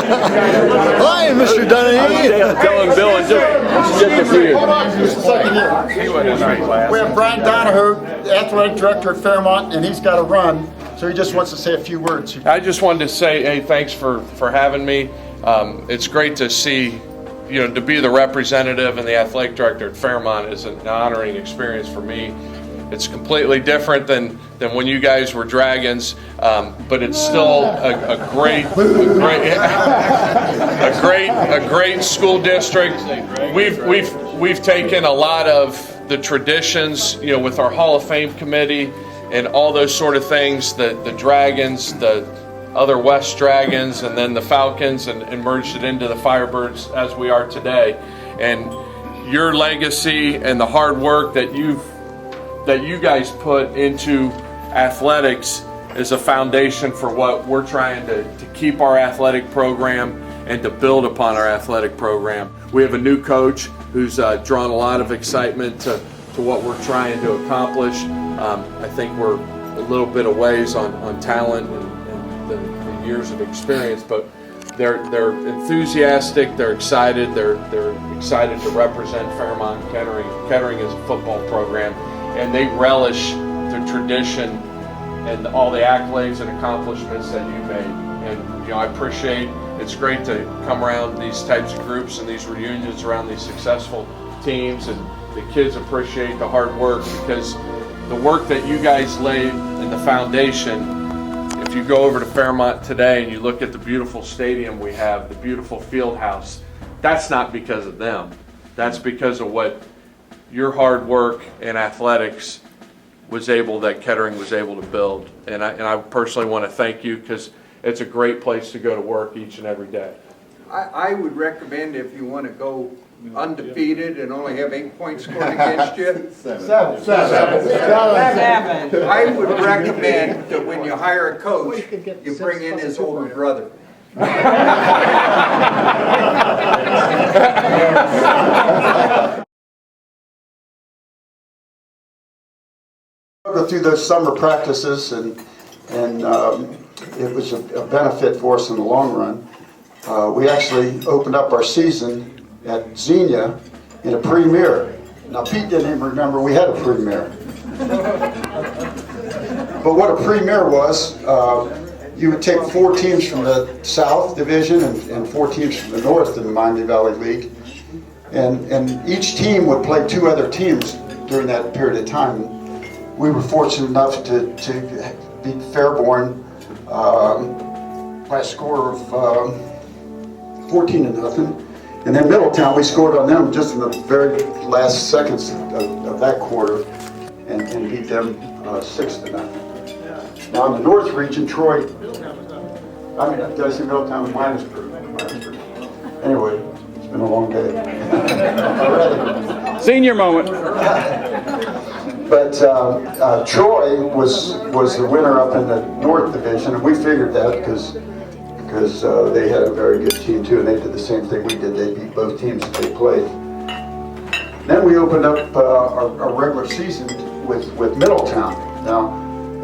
Hi, Mr. Dunny. Telling Bill in just a few. Hold on just a second here. We have Brian Donahoe, athletic director at Fairmont, and he's got to run, so he just wants to say a few words. I just wanted to say, hey, thanks for having me. It's great to see, to be the representative and the athletic director at Fairmont is an honoring experience for me. It's completely different than when you guys were Dragons, but it's still a great school district. We've taken a lot of the traditions, with our Hall of Fame committee and all those sort of things, the Dragons, the other West Dragons, and then the Falcons, and merged it into the Firebirds as we are today. And your legacy and the hard work that you guys put into athletics is a foundation for what we're trying to keep our athletic program and to build upon our athletic program. We have a new coach who's drawn a lot of excitement to what we're trying to accomplish. I think we're a little bit of ways on talent and the years of experience, but they're enthusiastic, they're excited, they're excited to represent Fairmont and Kettering. Kettering is a football program, and they relish the tradition and all the accolades and accomplishments that you made. And I appreciate, it's great to come around these types of groups and these reunions around these successful teams, and the kids appreciate the hard work, because the work that you guys laid in the foundation, if you go over to Fairmont today and you look at the beautiful stadium we have, the beautiful field house, that's not because of them. That's because of what your hard work in athletics that Kettering was able to build. And I personally want to thank you, because it's a great place to go to work each and every day. I would recommend, if you want to go undefeated and only have 8 points scored against you, Seven. I would recommend that when you hire a coach, you bring in his older brother. Go through those summer practices, and it was a benefit for us in the long run. We actually opened up our season at Xenia in a premier. Now, Pete didn't even remember we had a premier. But what a premier was, you would take 4 teams from the South Division and 4 teams from the North in the Miami Valley League. And each team would play 2 other teams during that period of time. We were fortunate enough to beat Fairborn by a score of 14-0. And then Middletown, we scored on them just in the very last seconds of that quarter and beat them 6-0. Now in the North region, Troy, did I say Middletown was minus 3? Anyway, it's been a long day. Senior moment. But Troy was the winner up in the North Division, and we figured that because they had a very good team too, and they did the same thing we did. They beat both teams that they played. Then we opened up our regular season with Middletown. Now,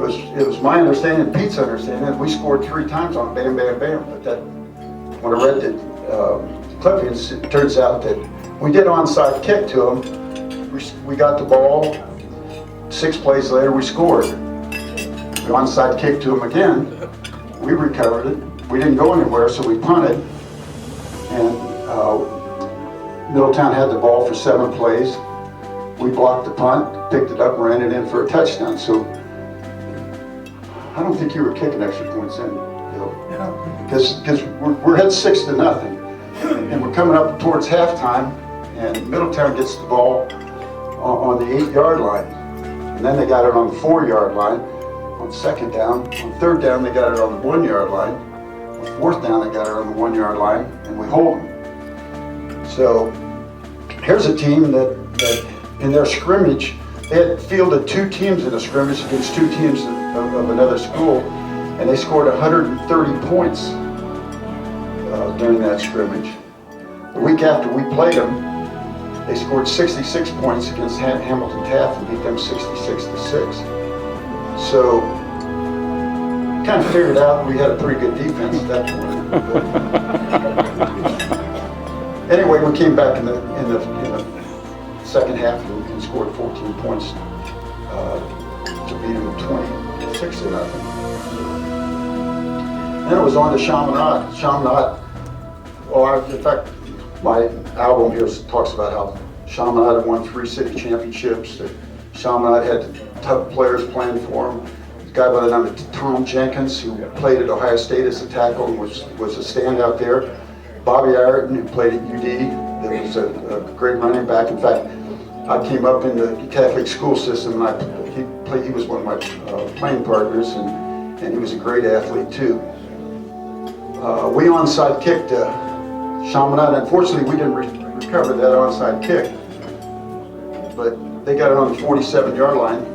it was my understanding, Pete's understanding, that we scored 3 times on Bam Bam Bam. But that, when I read the clippings, it turns out that we did onside kick to them. We got the ball. 6 plays later, we scored. We onside kicked to them again. We recovered it. We didn't go anywhere, so we punted. And Middletown had the ball for 7 plays. We blocked the punt, picked it up, and ran it in for a touchdown. So I don't think you were kicking extra points in, Bill. Because we're head 6-0, and we're coming up towards halftime, and Middletown gets the ball on the 8-yard line. And then they got it on the 4-yard line on 2nd down. On 3rd down, they got it on the 1-yard line. On 4th down, they got it on the 1-yard line, and we hold them. So here's a team that in their scrimmage, they had fielded 2 teams in a scrimmage against 2 teams of another school, and they scored 130 points during that scrimmage. The week after we played them, they scored 66 points against Hamilton Taft and beat them 66-6. So, kind of figured out we had a pretty good defense at that point. Anyway, we came back in the second half and scored 14 points to beat them 26-0. Then it was on to Chaminade. Chaminade, in fact, my album here talks about how Chaminade had won 3 city championships. That Chaminade had tough players playing for him. A guy by the name of Tom Jenkins, who played at Ohio State as a tackle and was a standout there. Bobby Ayrton, who played at UD, that was a great running back. In fact, I came up in the Catholic school system, and he was one of my playing partners, and he was a great athlete too. We onside kicked Chaminade. Unfortunately, we didn't recover that onside kick, but they got it on the 47-yard line.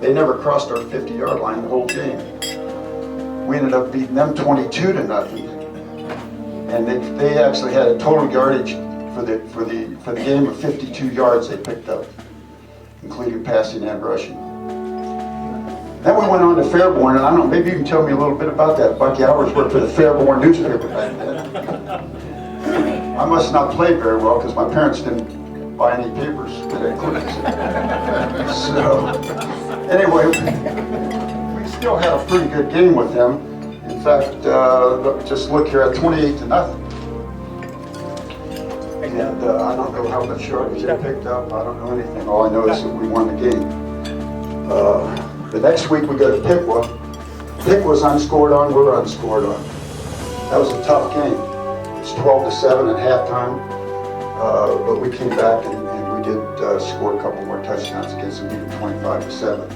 They never crossed our 50-yard line the whole game. We ended up beating them 22-0. And they actually had a total yardage for the game of 52 yards they picked up, including passing and rushing. Then we went on to Fairborn, and I don't know, maybe you can tell me a little bit about that. Bucky Hours worked for the Fairborn newspaper back then. I must not play very well because my parents didn't buy any papers that I couldn't. So anyway, we still had a pretty good game with them. In fact, just look here at 28-0. And I don't know how much yardage they picked up. I don't know anything. All I know is that we won the game. The next week we go to Piqua. Piqua's unscored on, we're unscored on. That was a tough game. It was 12-7 at halftime. But we came back and we did score a couple more touchdowns against them, even 25-7.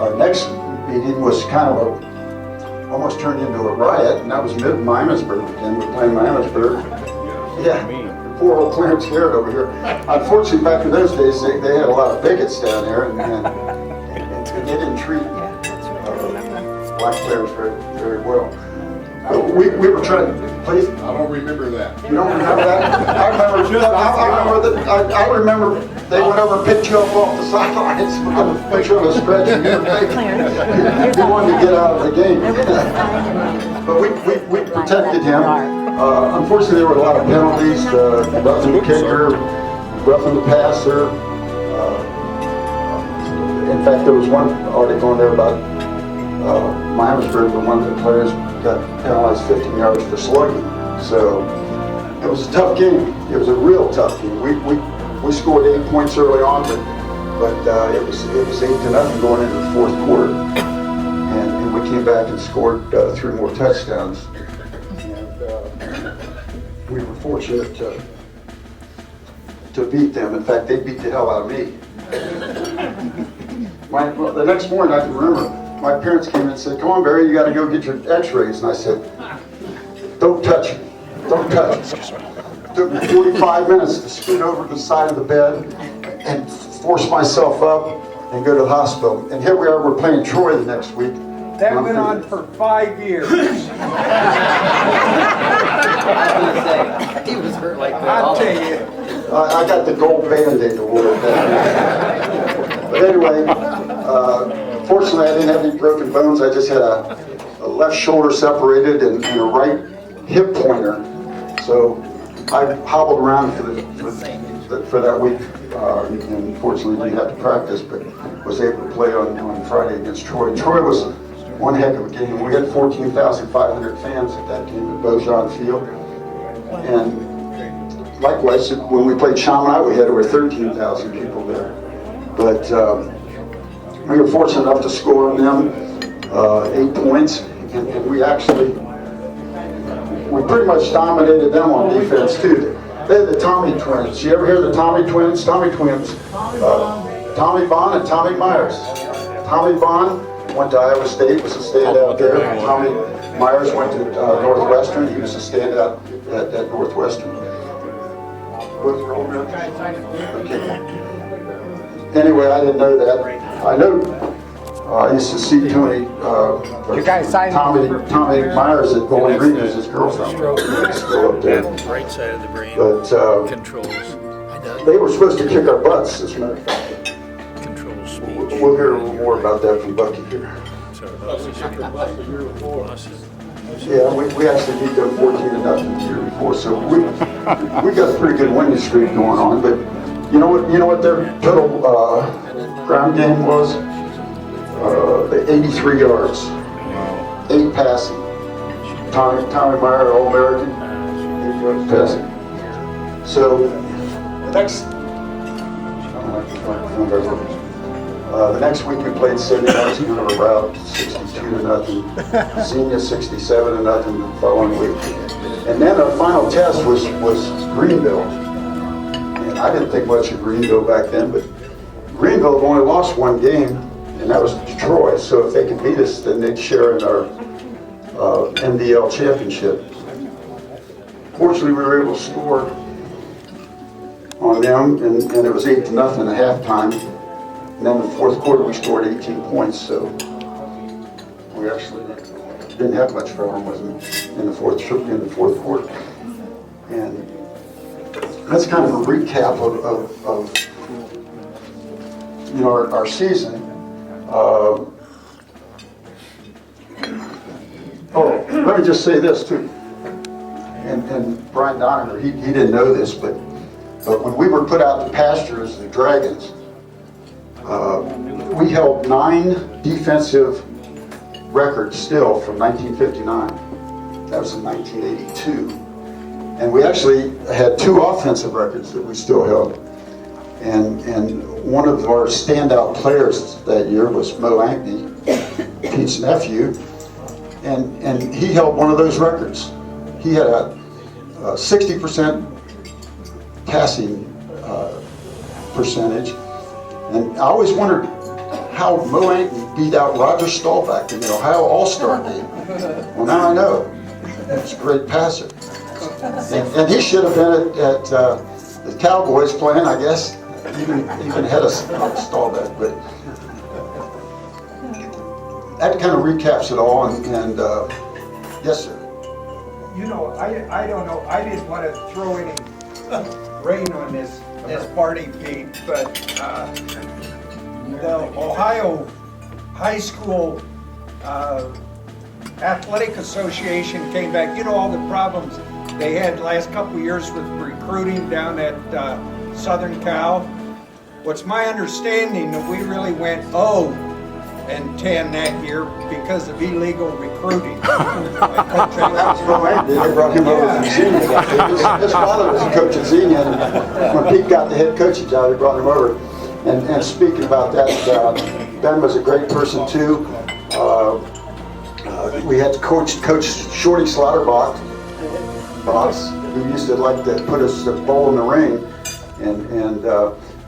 Our next meeting was kind of almost turned into a riot, and that was Miamisburg again. We're playing Miamisburg. Yeah, poor old Clarence Garrett over here. Unfortunately, back in those days, they had a lot of bigots down there, and they didn't treat black players very well. We were trying to play. I don't remember that. You don't remember that? I remember they went over and picked you up off the sidelines with a picture of a stretcher. You wanted to get out of the game. But we protected him. Unfortunately, there were a lot of penalties. Roughing the kicker, roughing the passer. In fact, there was one article in there about Miamisburg, where one of the players got penalized 15 yards for slugging. So it was a tough game. It was a real tough game. We scored 8 points early on, but it was 8-0 going into the fourth quarter, and we came back and scored 3 more touchdowns. And we were fortunate to beat them. In fact, they beat the hell out of me. The next morning, I can remember, my parents came in and said, "Come on, Barry, you got to go get your x-rays." And I said, "Don't touch it. Don't touch it." It took me 45 minutes to scoot over to the side of the bed and force myself up and go to the hospital. And here we are, we're playing Troy the next week. That went on for 5 years. I was gonna say, he was hurt like that. I'll tell you. I got the gold Band-Aid award. But anyway, fortunately I didn't have any broken bones. I just had a left shoulder separated and a right hip pointer. So I hobbled around for that week, and fortunately didn't have to practice, but was able to play on Friday against Troy. Troy was one heck of a game. We had 14,500 fans at that game at Beaujean Field. And likewise, when we played Chaminade, we had over 13,000 people there. But we were fortunate enough to score on them 8 points, and we pretty much dominated them on defense too. They had the Tommy twins. You ever hear the Tommy twins? Tommy twins, Tommy Bond and Tommy Myers. Tommy Bond went to Iowa State, was a standout there. Tommy Myers went to Northwestern. He was a standout at Northwestern. Okay. Anyway, I didn't know that. I know. I used to see Tommy Myers at Bowling Green as his girlfriend. Still up there. Right side of the brain But controls they were supposed to kick our butts, as a matter of fact. controls speech. We'll hear a little more about that from Bucky here. So losses. Yeah, we actually beat them 14-0 the year before, so we got a pretty good winning streak going on. But you know what their total ground game was? 83 yards, 8 passing. Tommy Meyer, All-American, 8 yards passing. So the next week we played Sydney. That was kind of a rout, 62-0. Xenia 67-0 the following week. And then our final test was Greenville. And I didn't think much of Greenville back then, but Greenville have only lost one game, and that was Detroit. So if they could beat us, then they'd share in our MDL championship. Fortunately, we were able to score on them, and it was 8-0 at halftime. And then in the fourth quarter, we scored 18 points, so we actually didn't have much problem with them in the fourth quarter. And that's kind of a recap of our season. Let me just say this too. And Brian Donaher, he didn't know this, but when we were put out to pasture as the Dragons, we held 9 defensive records still from 1959. That was in 1982. And we actually had 2 offensive records that we still held. And one of our standout players that year was Mo Ankney, Pete's nephew, and he held one of those records. He had a 60% passing percentage. And I always wondered how Mo Ankney beat out Roger Staubach in the Ohio All-Star game. Well, now I know. He was a great passer. And he should have been at the Cowboys playing, I guess, even ahead of Staubach. But that kind of recaps it all. And yes, sir. You know, I don't know, I didn't want to throw any rain on this party, Pete, but the Ohio High School Athletic Association came back. You know, all the problems they had the last couple of years with recruiting down at Southern Cal. What's my understanding that we really went 0-10 that year because of illegal recruiting. They brought him over from Xenia. His father was a coach at Xenia, and when Pete got the head coaching job, they brought him over. And speaking about that, Ben was a great person too. We had Coach Shorty Slaughterbox, who used to like to put us the ball in the ring, and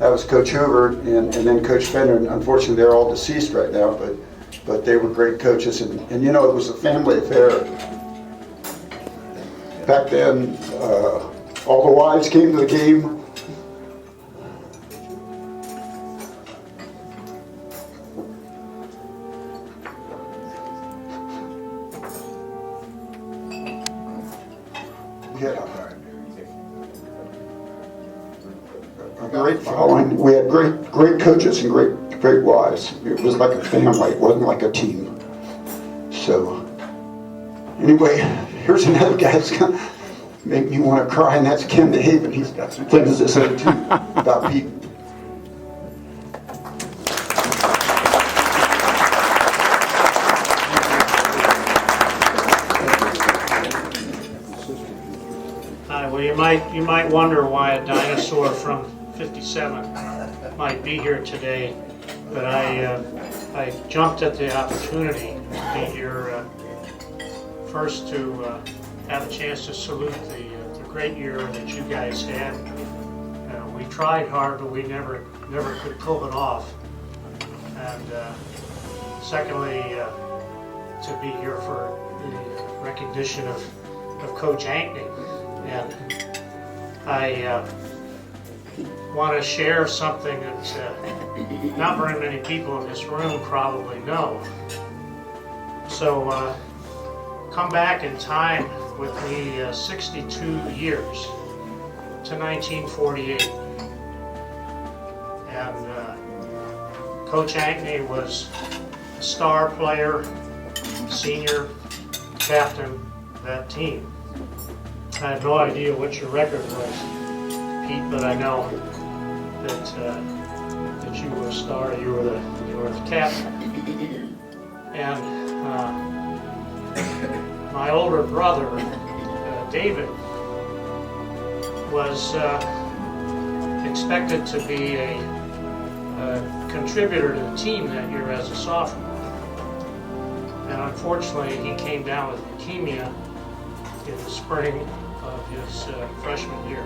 that was Coach Hoover, and then Coach Fender. And unfortunately, they're all deceased right now, but they were great coaches, and you know, it was a family affair. Back then, all the wives came to the game. We had a great following. We had great coaches and great wives. It was like a family. It wasn't like a team. So anyway, here's another guy that's gonna make me want to cry, and that's Ken DeHaven. He's got some things to say too about Pete. Well, you might wonder why a dinosaur from '57 might be here today, but I jumped at the opportunity to be here first to have a chance to salute the great year that you guys had. We tried hard, but we never could pull it off. And secondly, to be here for the recognition of Coach Ankney. And I want to share something that not very many people in this room probably know. So come back in time with me 62 years to 1948. And Coach Ankney was a star player, senior captain that team. I had no idea what your record was, Pete, but I know that you were a star. You were the captain. And my older brother, David, was expected to be a contributor to the team that year as a sophomore. And unfortunately, he came down with leukemia in the spring of his freshman year.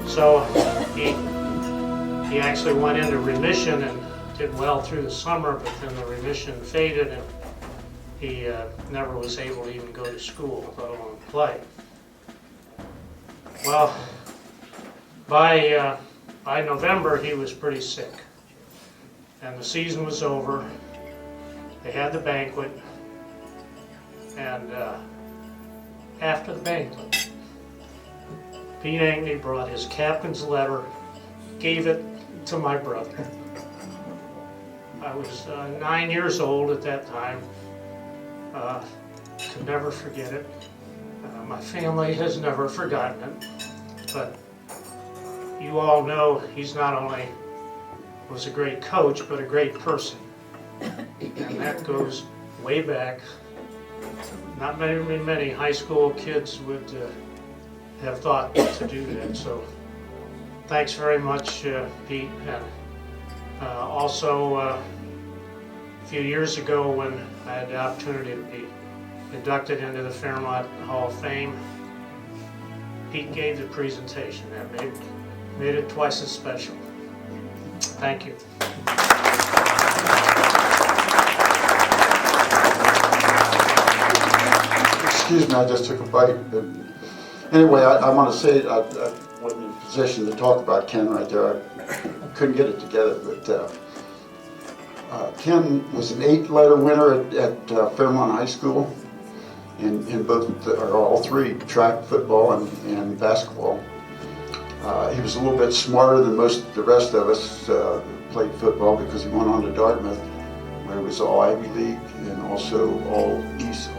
So he actually went into remission and did well through the summer, but then the remission faded and he never was able to even go to school, let alone play. Well, by November he was pretty sick, and the season was over. They had the banquet, and after the banquet, Pete Ankney brought his captain's letter, gave it to my brother. I was 9 years old at that time. Could never forget it. My family has never forgotten it. But you all know he's not only was a great coach, but a great person. And that goes way back. Not many high school kids would have thought to do that. So thanks very much, Pete. And also, a few years ago when I had the opportunity to be inducted into the Fairmont Hall of Fame, Pete gave the presentation. That made it twice as special. Thank you. Excuse me, I just took a bite. But anyway, I want to say I wasn't in a position to talk about Ken right there. I couldn't get it together, but Ken was an 8-letter winner at Fairmont High School in both, or all three, track, football, and basketball. He was a little bit smarter than most of the rest of us who played football, because he went on to Dartmouth, where he was all Ivy League and also all East.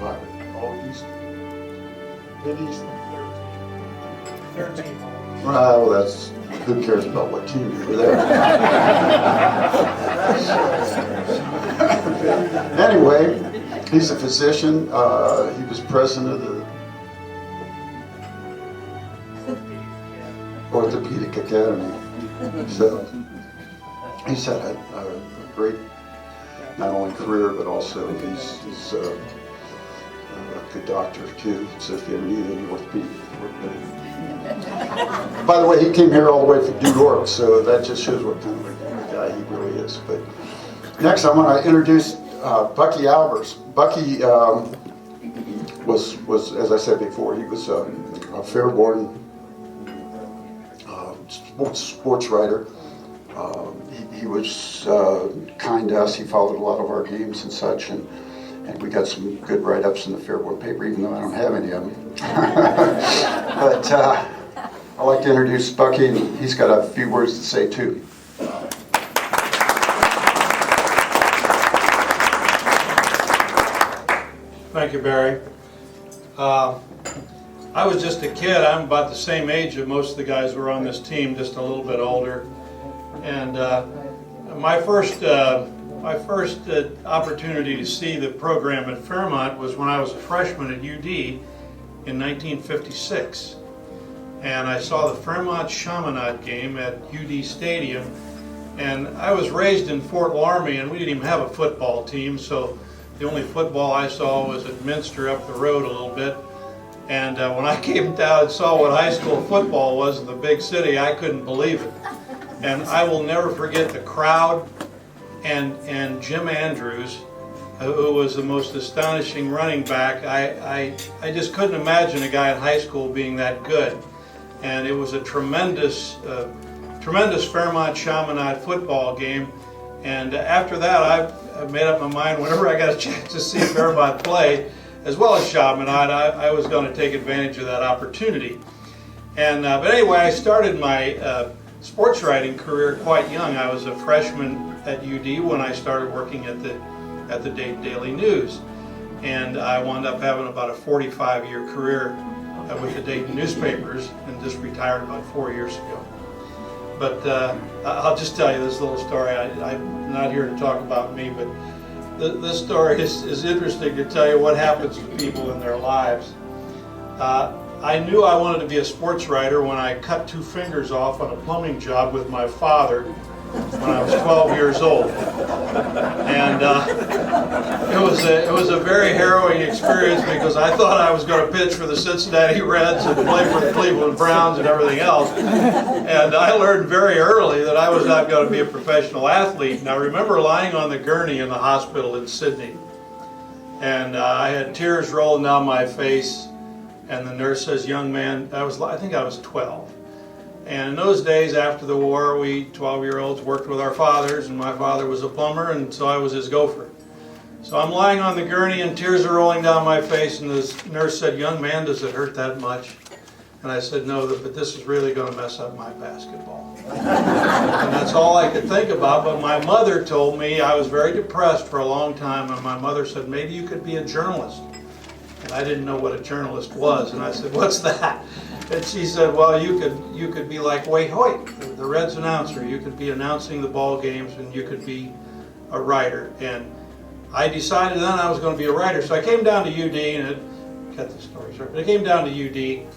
Mid-East. 13. Well, that's, who cares about what team you were there. Anyway, he's a physician. He was president of the Orthopedic Academy. So he's had a great, not only career, but also he's a good doctor too. So if you ever need any orthopedic work. By the way, he came here all the way from New York, so that just shows what kind of a guy he really is. But next, I want to introduce Bucky Albers. Bucky was, as I said before, he was a Fairborn sports writer. He was kind to us. He followed a lot of our games and such, and we got some good write-ups in the Fairborn paper, even though I don't have any of them. But I'd like to introduce Bucky, and he's got a few words to say too. Thank you, Barry. I was just a kid. I'm about the same age that most of the guys who were on this team, just a little bit older. And my first opportunity to see the program at Fairmont was when I was a freshman at UD in 1956. And I saw the Fairmont Chaminade game at UD Stadium. And I was raised in Fort Laramie, and we didn't even have a football team, so the only football I saw was at Minster up the road a little bit. And when I came down and saw what high school football was in the big city, I couldn't believe it. And I will never forget the crowd and Jim Andrews, who was the most astonishing running back. I just couldn't imagine a guy in high school being that good. And it was a tremendous Fairmont Chaminade football game. And after that, I made up my mind whenever I got a chance to see Fairmont play, as well as Chaminade, I was going to take advantage of that opportunity. And but anyway, I started my sports writing career quite young. I was a freshman at UD when I started working at the Dayton Daily News. and I wound up having about a 45-year career with the Dayton newspapers, and just retired about 4 years ago. But I'll just tell you this little story. I'm not here to talk about me, but this story is interesting to tell you what happens to people in their lives. I knew I wanted to be a sports writer when I cut 2 fingers off on a plumbing job with my father when I was 12 years old. And it was a very harrowing experience, because I thought I was going to pitch for the Cincinnati Reds and play for the Cleveland Browns and everything else. And I learned very early that I was not going to be a professional athlete. And I remember lying on the gurney in the hospital in Sydney, and I had tears rolling down my face. And the nurse says, "Young man," I think I was 12. And in those days after the war, we 12-year-olds worked with our fathers, and my father was a plumber, and so I was his gopher. So I'm lying on the gurney and tears are rolling down my face, and this nurse said, "Young man, does it hurt that much?" And I said, "No, but this is really going to mess up my basketball." And that's all I could think about. But my mother told me, I was very depressed for a long time, and my mother said, "Maybe you could be a journalist." And I didn't know what a journalist was, and I said, "What's that?" And she said, "Well, you could be like Wade Hoyt, the Reds announcer. You could be announcing the ball games, and you could be a writer." And I decided then I was going to be a writer. So I came down to UD, and cut the story short, but I came down to UD,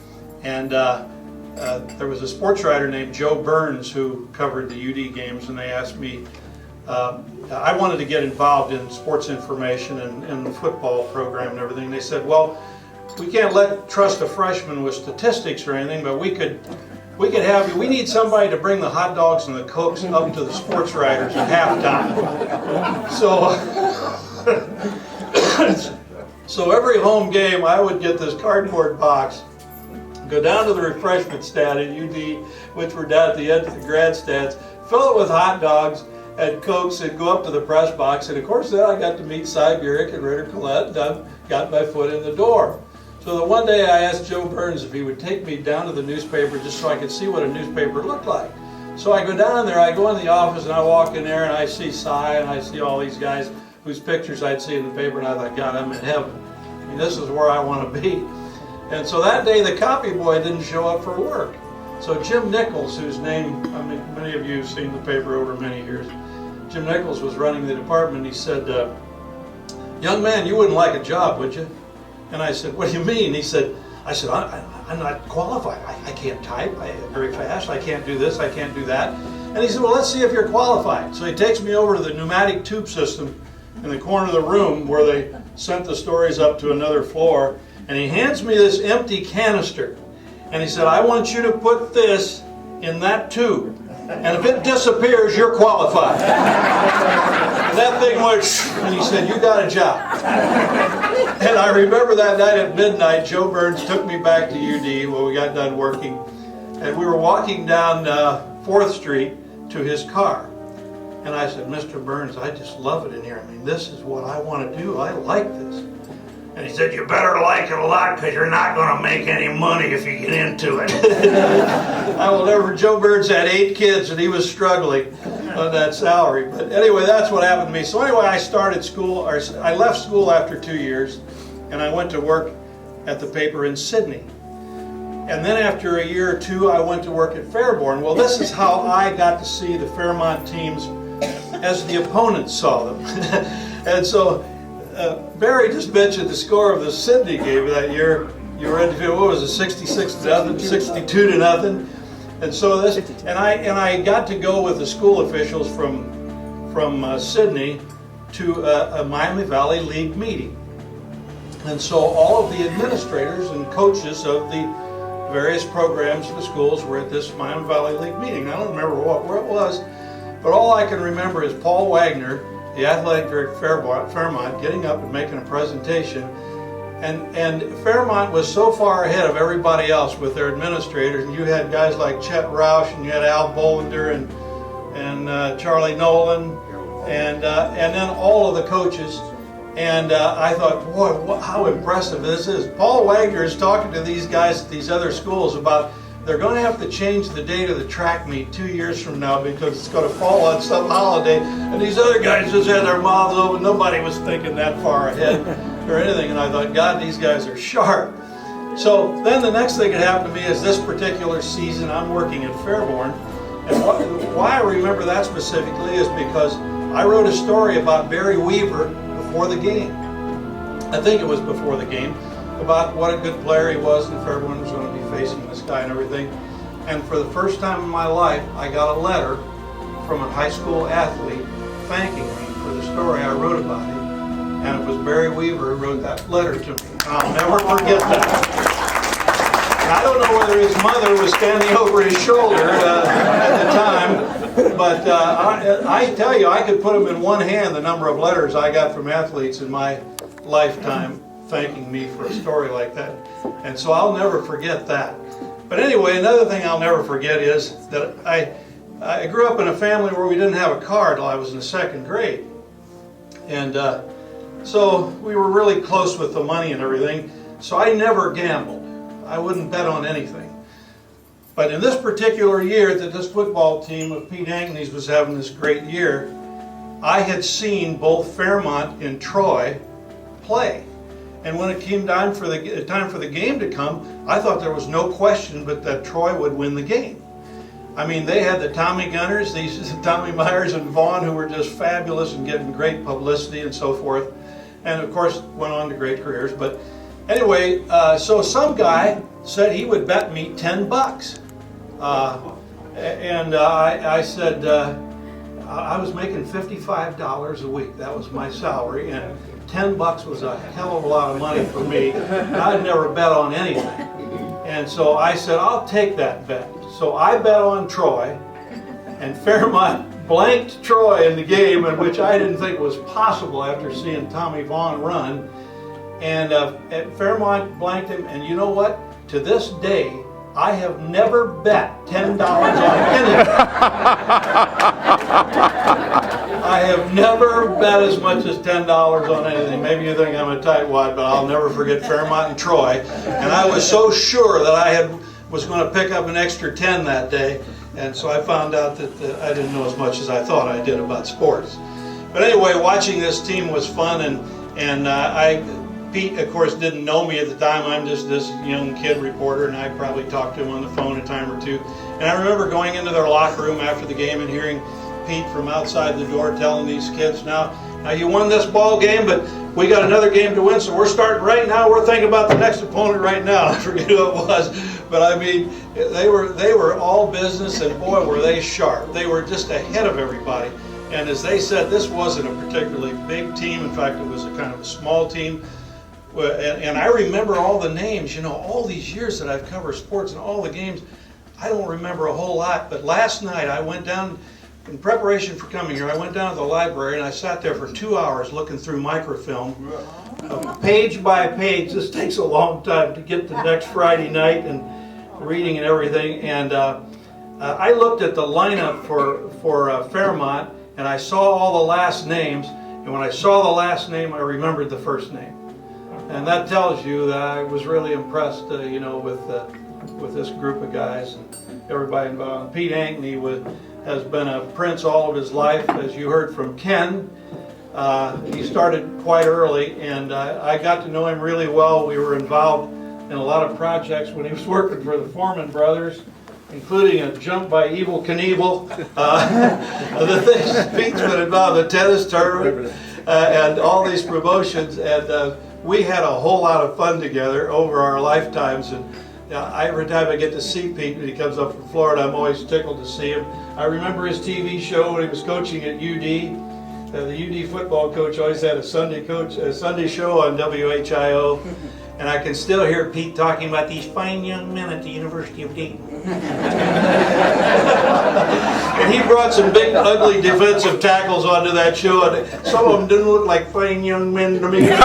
and there was a sports writer named Joe Burns who covered the UD games, and they asked me, I wanted to get involved in sports information and the football program and everything. They said, "Well, we can't trust a freshman with statistics or anything, but we could have you. We need somebody to bring the hot dogs and the Cokes up to the sports writers at halftime." So every home game, I would get this cardboard box, go down to the refreshment stand at UD, which were down at the end of the grandstands, fill it with hot dogs and Cokes, and go up to the press box. And of course then I got to meet Cy Burek and Ritter Collette, and I got my foot in the door. So the one day I asked Joe Burns if he would take me down to the newspaper just so I could see what a newspaper looked like. So I go down there, I go in the office, and I walk in there, and I see Cy, and I see all these guys whose pictures I'd see in the paper, and I thought, God, I'm in heaven. I mean, this is where I want to be. And so that day the copy boy didn't show up for work. So Jim Nichols, whose name, I mean, many of you have seen the paper over many years, Jim Nichols was running the department. He said, "Young man, you wouldn't like a job, would you?" And I said, "What do you mean?" I said, I'm not qualified. I can't type very fast. I can't do this. I can't do that. And he said, "Well, let's see if you're qualified." So he takes me over to the pneumatic tube system in the corner of the room where they sent the stories up to another floor. And he hands me this empty canister. And he said, "I want you to put this in that tube. And if it disappears, you're qualified." And that thing went, and he said, "You got a job." And I remember that night at midnight, Joe Burns took me back to UD when we got done working. And we were walking down 4th Street to his car. And I said, "Mr. Burns, I just love it in here. I mean, this is what I want to do. I like this." And he said, "You better like it a lot, because you're not going to make any money if you get into it." I will never, Joe Burns had 8 kids, and he was struggling on that salary. But anyway, that's what happened to me. So anyway, I started school, or I left school after 2 years, and I went to work at the paper in Sydney. And then after a year or two, I went to work at Fairborn. Well, this is how I got to see the Fairmont teams as the opponents saw them. And so Barry just mentioned the score of the Sydney game that year. You were ready to, what was it, 66-0, 62-0, and so this, and I got to go with the school officials from Sydney to a Miami Valley League meeting, and so all of the administrators and coaches of the various programs of the schools were at this Miami Valley League meeting. I don't remember where it was, but all I can remember is Paul Wagner, the athletic director at Fairmont, getting up and making a presentation. And Fairmont was so far ahead of everybody else with their administrators. And you had guys like Chet Roush, and you had Al Bollinger, and Charlie Nolan, and then all of the coaches. And I thought, boy, how impressive this is. Paul Wagner is talking to these guys at these other schools about they're going to have to change the date of the track meet 2 years from now because it's going to fall on some holiday. And these other guys just had their mouths open. Nobody was thinking that far ahead. or anything, and I thought, God, these guys are sharp. So then the next thing that happened to me is this particular season I'm working at Fairborn, and why I remember that specifically is because I wrote a story about Barry Weaver before the game. I think it was before the game, about what a good player he was, and Fairborn was going to be facing this guy and everything. And for the first time in my life, I got a letter from a high school athlete thanking me for the story I wrote about him. And it was Barry Weaver who wrote that letter to me. I'll never forget that. And I don't know whether his mother was standing over his shoulder at the time, but I tell you, I could put them in one hand, the number of letters I got from athletes in my lifetime thanking me for a story like that. And so I'll never forget that. But anyway, another thing I'll never forget is that I grew up in a family where we didn't have a car till I was in the second grade. And so we were really close with the money and everything. So I never gambled. I wouldn't bet on anything. But in this particular year that this football team of Pete Ankney's was having this great year, I had seen both Fairmont and Troy play. And when it came time for the game to come, I thought there was no question but that Troy would win the game. I mean, they had the Tommy Gunners, these Tommy Myers and Vaughn, who were just fabulous and getting great publicity and so forth. And of course, went on to great careers. But anyway, so some guy said he would bet me $10. I said, I was making $55 a week. That was my salary. And $10 was a hell of a lot of money for me. I'd never bet on anything. And so I said, I'll take that bet. So I bet on Troy, and Fairmont blanked Troy in the game, in which I didn't think was possible after seeing Tommy Vaughn run. And Fairmont blanked him, and you know what? To this day, I have never bet $10 on anything. I have never bet as much as $10 on anything. Maybe you think I'm a tightwad, but I'll never forget Fairmont and Troy. And I was so sure that I was going to pick up an extra 10 that day. And so I found out that I didn't know as much as I thought I did about sports. But anyway, watching this team was fun, and Pete, of course, didn't know me at the time. I'm just this young kid reporter, and I probably talked to him on the phone a time or two. And I remember going into their locker room after the game and hearing Pete from outside the door telling these kids, now you won this ball game, but we got another game to win, so we're starting right now. We're thinking about the next opponent right now. I forget who it was, but I mean, they were all business, and boy, were they sharp. They were just ahead of everybody. And as they said, this wasn't a particularly big team. In fact, it was a kind of a small team. And I remember all the names, you know, all these years that I've covered sports and all the games, I don't remember a whole lot. But last night I went down, in preparation for coming here, I went down to the library and I sat there for 2 hours looking through microfilm, page by page. This takes a long time to get to next Friday night and reading and everything. And I looked at the lineup for Fairmont, and I saw all the last names. And when I saw the last name, I remembered the first name. And that tells you that I was really impressed, you know, with this group of guys and everybody involved. Pete Ankney has been a prince all of his life, as you heard from Ken. He started quite early, and I got to know him really well. We were involved in a lot of projects when he was working for the Foreman brothers, including a jump by Evel Knievel, the things Pete's been involved in, the tennis tournament, and all these promotions. And we had a whole lot of fun together over our lifetimes. And every time I get to see Pete when he comes up from Florida, I'm always tickled to see him. I remember his TV show when he was coaching at UD. The UD football coach always had a Sunday show on WHIO. And I can still hear Pete talking about these fine young men at the University of Dayton. And he brought some big, ugly defensive tackles onto that show, and some of them didn't look like fine young men to me. All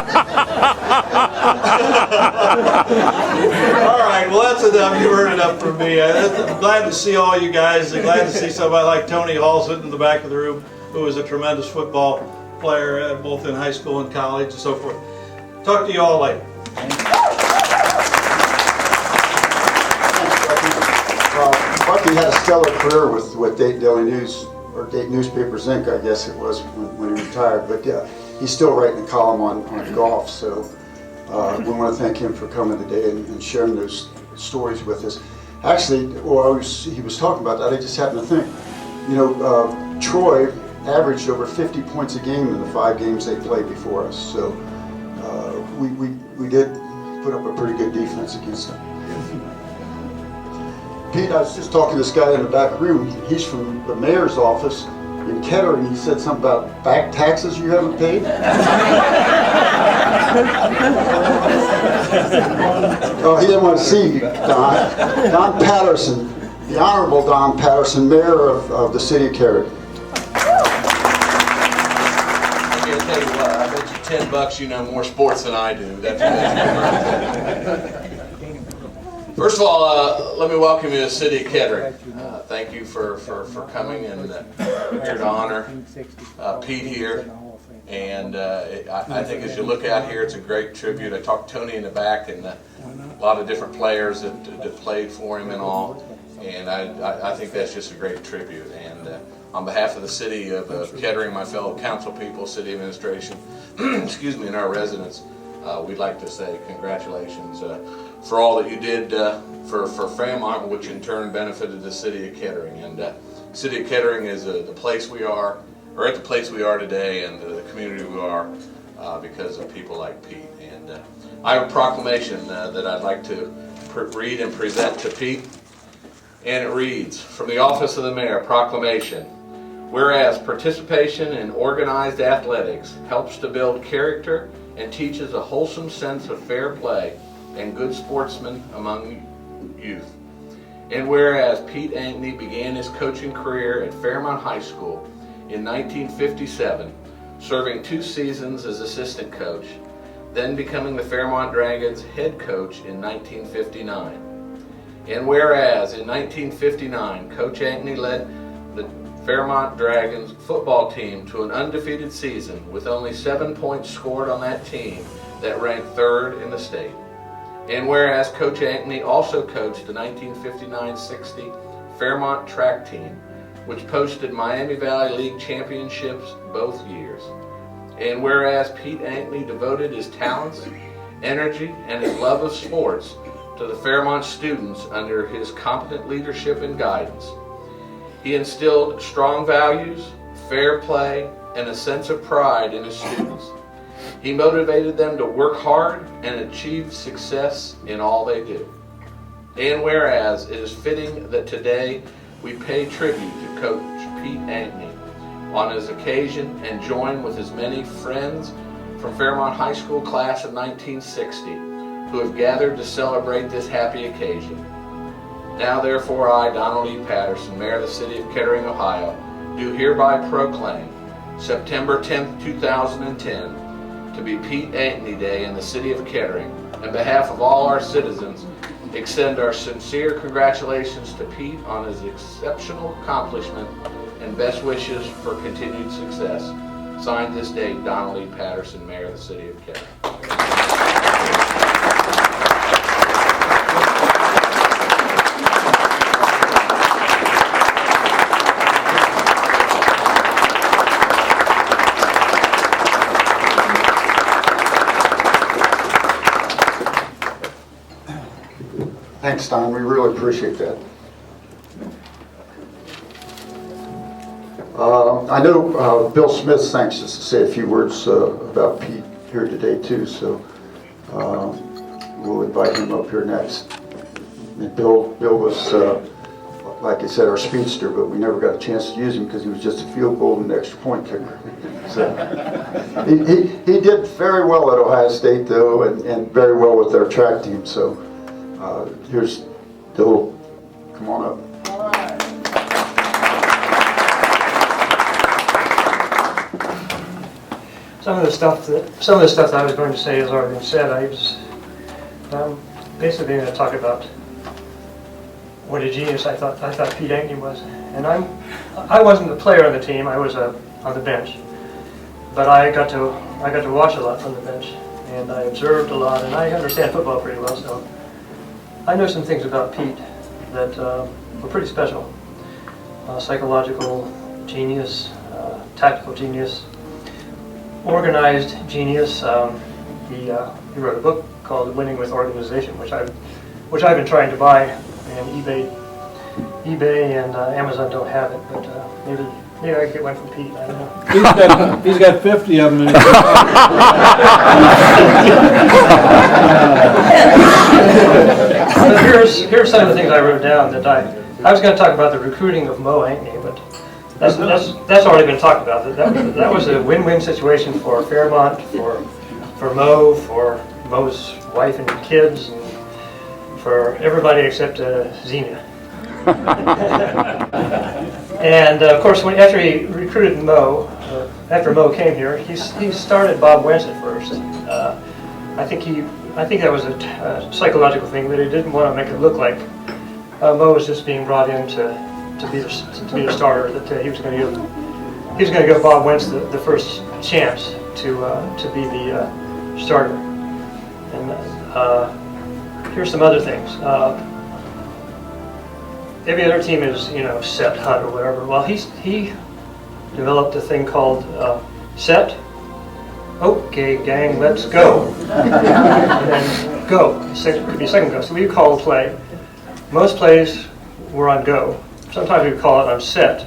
right, well, that's enough. You heard enough from me. I'm glad to see all you guys. I'm glad to see somebody like Tony Hall sitting in the back of the room, who was a tremendous football player, both in high school and college and so forth. Talk to you all later. Bucky had a stellar career with Dayton Daily News, or Dayton Newspapers Inc., I guess it was, when he retired. But he's still writing a column on golf. So we want to thank him for coming today and sharing those stories with us. Actually, while he was talking about that, I just happened to think, you know, Troy averaged over 50 points a game in the 5 games they played before us. So we did put up a pretty good defense against them. Pete, I was just talking to this guy in the back room. He's from the mayor's office in Kettering. He said something about back taxes you haven't paid. Oh, he didn't want to see you, Don. Don Patterson, the Honorable Don Patterson, Mayor of the City of Kettering. I'll tell you what, I bet you $10 you know more sports than I do. First of all, let me welcome you to the City of Kettering. Thank you for coming and here to honor Pete here. And I think as you look out here, it's a great tribute. I talked to Tony in the back and a lot of different players that played for him and all. And I think that's just a great tribute. And on behalf of the city of Kettering, my fellow council people, city administration, excuse me, and our residents, we'd like to say congratulations for all that you did for Fairmont, which in turn benefited the city of Kettering. And city of Kettering is the place we are, or at the place we are today, and the community we are because of people like Pete. And I have a proclamation that I'd like to read and present to Pete. And it reads, from the office of the mayor, proclamation. Whereas participation in organized athletics helps to build character and teaches a wholesome sense of fair play and good sportsmen among youth. And whereas Pete Ankney began his coaching career at Fairmont High School in 1957, serving 2 seasons as assistant coach, then becoming the Fairmont Dragons head coach in 1959. And whereas in 1959, Coach Ankney led the Fairmont Dragons football team to an undefeated season with only 7 points scored on that team that ranked 3rd in the state. And whereas Coach Ankney also coached the 1959-60 Fairmont track team, which posted Miami Valley League championships both years. And whereas Pete Ankney devoted his talents, energy, and his love of sports to the Fairmont students under his competent leadership and guidance. He instilled strong values, fair play, and a sense of pride in his students. He motivated them to work hard and achieve success in all they do. And whereas it is fitting that today we pay tribute to Coach Pete Ankney on his occasion and join with his many friends from Fairmont High School class of 1960 who have gathered to celebrate this happy occasion. Now therefore I, Donald E. Patterson, Mayor of the City of Kettering, Ohio, do hereby proclaim September 10th, 2010 to be Pete Ankney Day in the City of Kettering. On behalf of all our citizens, extend our sincere congratulations to Pete on his exceptional accomplishment and best wishes for continued success. Signed this date, Donald E. Patterson, Mayor of the City of Kettering. Thanks, Don. We really appreciate that. I know Bill Smith's anxious to say a few words about Pete here today too, so we'll invite him up here next. And Bill was, like I said, our speedster, but we never got a chance to use him because he was just a field goal and an extra point kicker. So he did very well at Ohio State though, and very well with their track team. So here's Bill. Come on up. Some of the stuff that I was going to say has already been said. I was basically going to talk about what a genius I thought Pete Ankney was. And I wasn't the player on the team. I was on the bench, but I got to watch a lot from the bench, and I observed a lot, and I understand football pretty well. So I know some things about Pete that were pretty special. Psychological genius, tactical genius. organized genius. He wrote a book called Winning with Organization, which I've been trying to buy, and eBay and Amazon don't have it, but maybe I could get one from Pete. I don't know. He's got 50 of them in his But here's some of the things I wrote down that I was going to talk about the recruiting of Mo Ankney, but that's already been talked about. That was a win-win situation for Fairmont, for Mo, for Mo's wife and kids, and for everybody except Xenia. And of course, after he recruited Mo, after Mo came here, he started Bob Wentz at first. I think that was a psychological thing, that he didn't want to make it look like Mo was just being brought in to be the starter. That he was going to give Bob Wentz the first chance to be the starter. And here's some other things. Every other team is, set, hut, or whatever. Well, he developed a thing called set. Okay, gang, let's go. And then go. It could be second go. So we call a play. Most plays were on go. Sometimes we would call it on set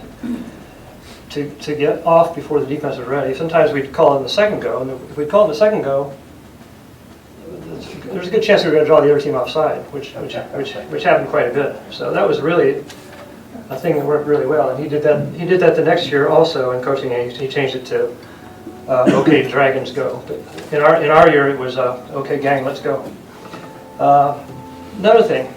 to get off before the defense was ready. Sometimes we'd call it in the second go. And if we call it in the second go, there's a good chance we were going to draw the other team offside, which happened quite a bit. So that was really a thing that worked really well. And he did that the next year also in coaching. He changed it to okay, Dragons go. But in our year it was okay, gang, let's go. Another thing,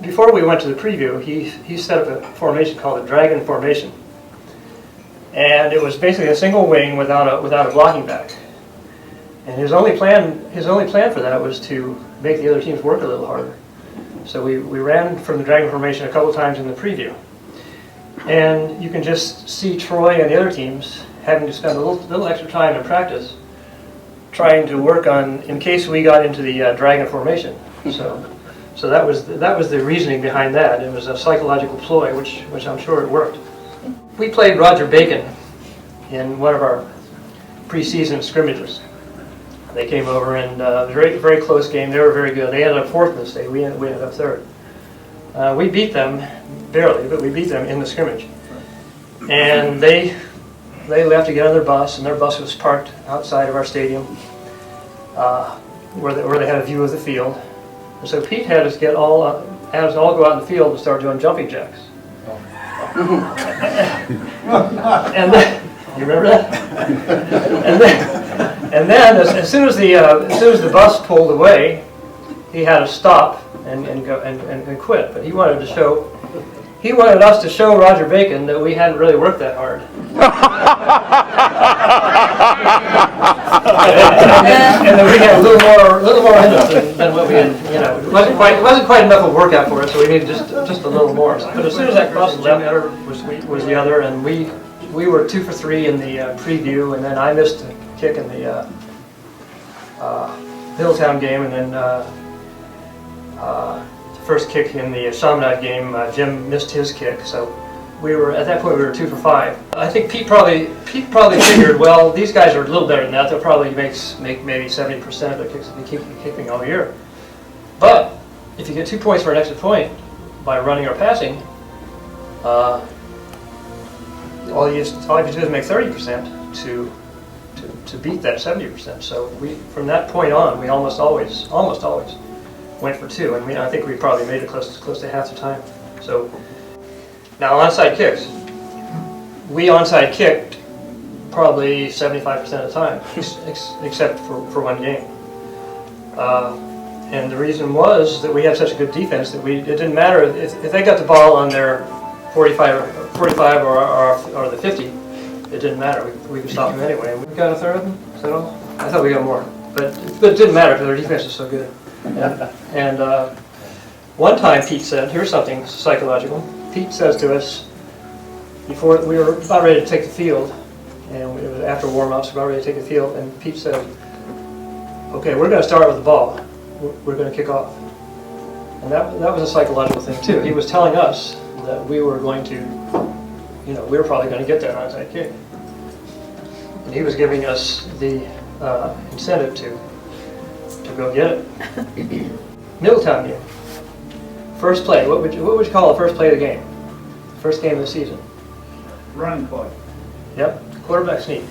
before we went to the preview, he set up a formation called the Dragon formation, and it was basically a single wing without a blocking back. And his only plan for that was to make the other teams work a little harder. So we ran from the Dragon formation a couple times in the preview. And you can just see Troy and the other teams having to spend a little extra time in practice trying to work on, in case we got into the Dragon formation. So that was the reasoning behind that. It was a psychological ploy, which I'm sure it worked. We played Roger Bacon in one of our preseason scrimmages. They came over, and it was a very, very close game. They were very good. They ended up fourth in the state. We ended up third. We beat them, barely, but we beat them in the scrimmage. And they left to get on their bus, and their bus was parked outside of our stadium, where they had a view of the field. And so Pete had us all go out in the field and start doing jumping jacks. And then, you remember that? And then as soon as the bus pulled away, he had to stop and quit. But he wanted us to show Roger Bacon that we hadn't really worked that hard. And then we had a little more in us than what we had. It wasn't quite enough of a workout for us, so we needed just a little more. But as soon as that bus left, was the other, and we were 2 for 3 in the preview, and then I missed a kick in the Hilltown game, and then the first kick in the Chaminade game, Jim missed his kick. So at that point we were 2 for 5. I think Pete probably figured, well, these guys are a little better than that. They'll probably make maybe 70% of their kicks if they keep kicking all year. But if you get 2 points for an extra point by running or passing, all you have to do is make 30% to beat that 70%. So from that point on, we almost always went for 2, and I think we probably made it close to half the time. So now onside kicks, we onside kicked probably 75% of the time, except for one game. And the reason was that we had such a good defense that it didn't matter if they got the ball on their 45 or the 50. It didn't matter. We could stop them anyway. We got a third of them. Is that all? I thought we got more, but it didn't matter because our defense is so good. And one time Pete said, here's something psychological. Pete says to us, before we were about ready to take the field, and it was after warm-ups, about ready to take the field, and Pete said, okay, we're going to start with the ball. We're going to kick off. And that was a psychological thing too. He was telling us that we were going to, we were probably going to get that onside kick. and he was giving us the incentive to go get it. Middletown game. First play. What would you call the first play of the game? First game of the season. Running play. Yep. Quarterback sneak.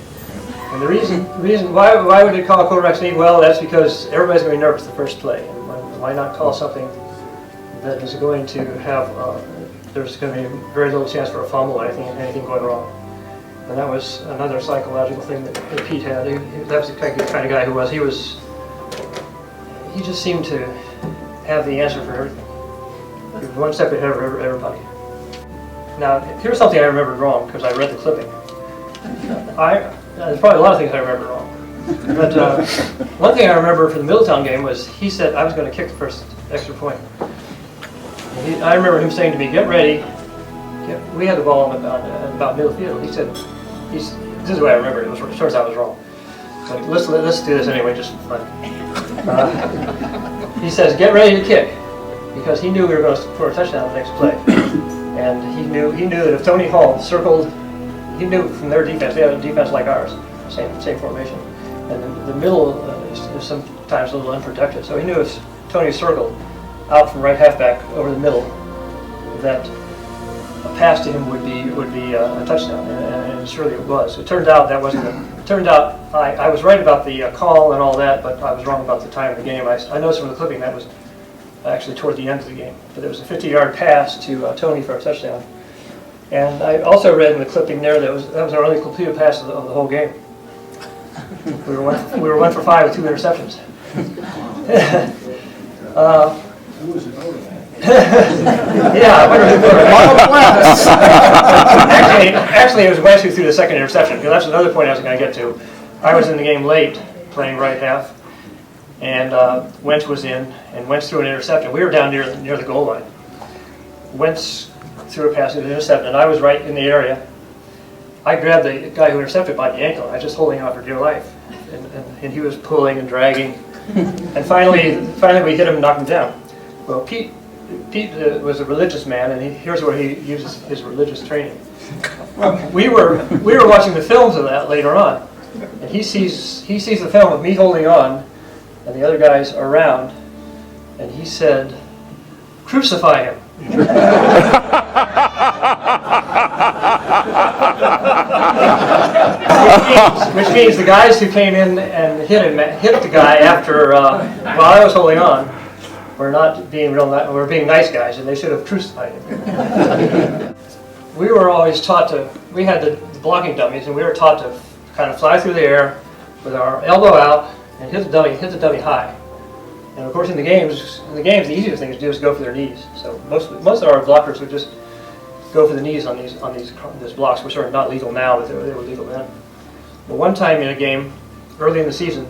And the reason why would they call a quarterback sneak? Well, that's because everybody's going to be nervous the first play. And why not call something that is going to have there's going to be very little chance for a fumble or anything going wrong. And that was another psychological thing that Pete had. That was the kind of guy who was. He just seemed to have the answer for everything. He was one step ahead of everybody. Now, here's something I remembered wrong because I read the clipping. There's probably a lot of things I remember wrong. But one thing I remember for the Middletown game was he said I was going to kick the first extra point. I remember him saying to me, "Get ready." We had the ball on about middle field. He said, "This is the way I remember it. It turns out I was wrong." But let's do this anyway, just for fun. He says, "Get ready to kick," because he knew we were going to score a touchdown the next play, and he knew that if Tony Hall circled, he knew from their defense, they had a defense like ours, same formation, and the middle is sometimes a little unprotected. So he knew if Tony circled out from right halfback over the middle, that a pass to him would be a touchdown, and surely it was. It turned out that wasn't. It turned out I was right about the call and all that, but I was wrong about the time of the game. I noticed from the clipping that was actually toward the end of the game, but there was a 50-yard pass to Tony for a touchdown. And I also read in the clipping there that was our only completed pass of the whole game. We were 1 for 5 with 2 interceptions. Yeah, I wonder who actually, it was Wentz who threw the second interception, because that's another point I was going to get to. I was in the game late, playing right half, and Wentz was in, and Wentz threw an interception. We were down near the goal line. Wentz threw a pass and intercepted, and I was right in the area. I grabbed the guy who intercepted by the ankle. I was just holding on for dear life, and he was pulling and dragging, and finally we hit him and knocked him down. Well, Pete was a religious man, and here's where he uses his religious training. We were watching the films of that later on, and he sees the film of me holding on, and the other guys around, and he said, "Crucify him." which means the guys who came in and hit the guy after while I was holding on. We're not being we're being nice guys, and they should have crucified him. We were always taught we had the blocking dummies, and we were taught to kind of fly through the air with our elbow out and hit the dummy high. And of course, in the games, the easiest thing to do is go for their knees. So most of our blockers would just go for the knees on these blocks, which are not legal now, but they were legal then. But one time in a game, early in the season,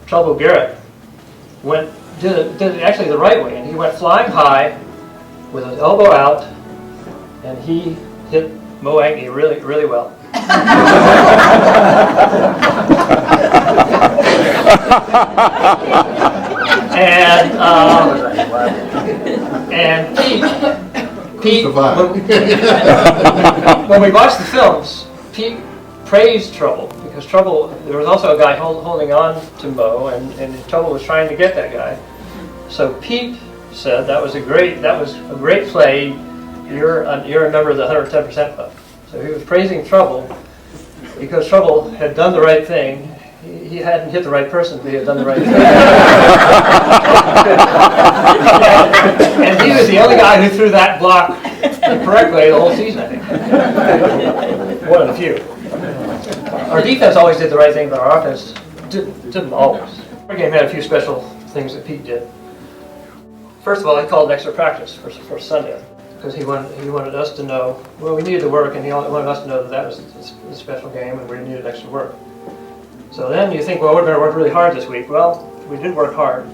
Trouble Garrett did it actually the right way, and he went flying high with his elbow out, and he hit Mo Ankney really, really well. And Pete when we watched the films, Pete praised Trouble, because Trouble, there was also a guy holding on to Mo, and Trouble was trying to get that guy. So Pete said that was a great play. You're a member of the 110% club. So he was praising Trouble because Trouble had done the right thing. He hadn't hit the right person, but he had done the right thing. And he was the only guy who threw that block correctly the whole season, I think. One of the few. Our defense always did the right thing, but our offense didn't always. Our game had a few special things that Pete did. First of all, he called extra practice for Sunday, because he wanted us to know, well, we needed to work, and he wanted us to know that was a special game, and we needed extra work. So then you think, well, we're going to work really hard this week. Well, we did work hard.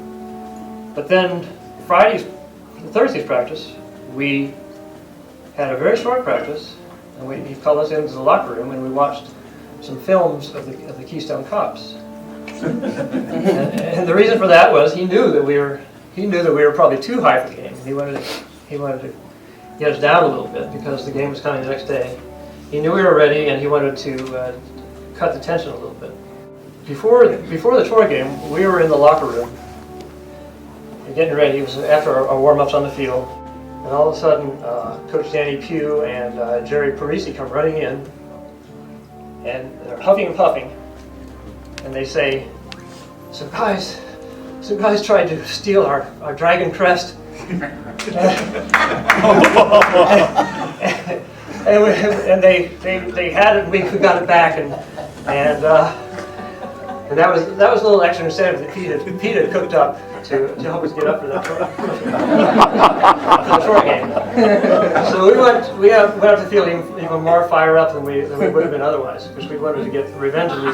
But then Thursday's practice, we had a very short practice, and he called us into the locker room, and we watched some films of the Keystone Cops. and the reason for that was he knew that we were probably too high for the game. He wanted to get us down a little bit because the game was coming the next day. He knew we were ready, and he wanted to cut the tension a little bit. Before the Troy game, we were in the locker room and getting ready. It was after our warm-ups on the field. And all of a sudden, Coach Danny Pugh and Jerry Parisi come running in, and they're huffing and puffing, and they say, some guys tried to steal our dragon crest. and they had it, and we got it back, and that was a little extra incentive that Pete had cooked up to help us get up for the Troy game. So we went up to field even more fire up than we would have been otherwise, because we wanted to get revenge on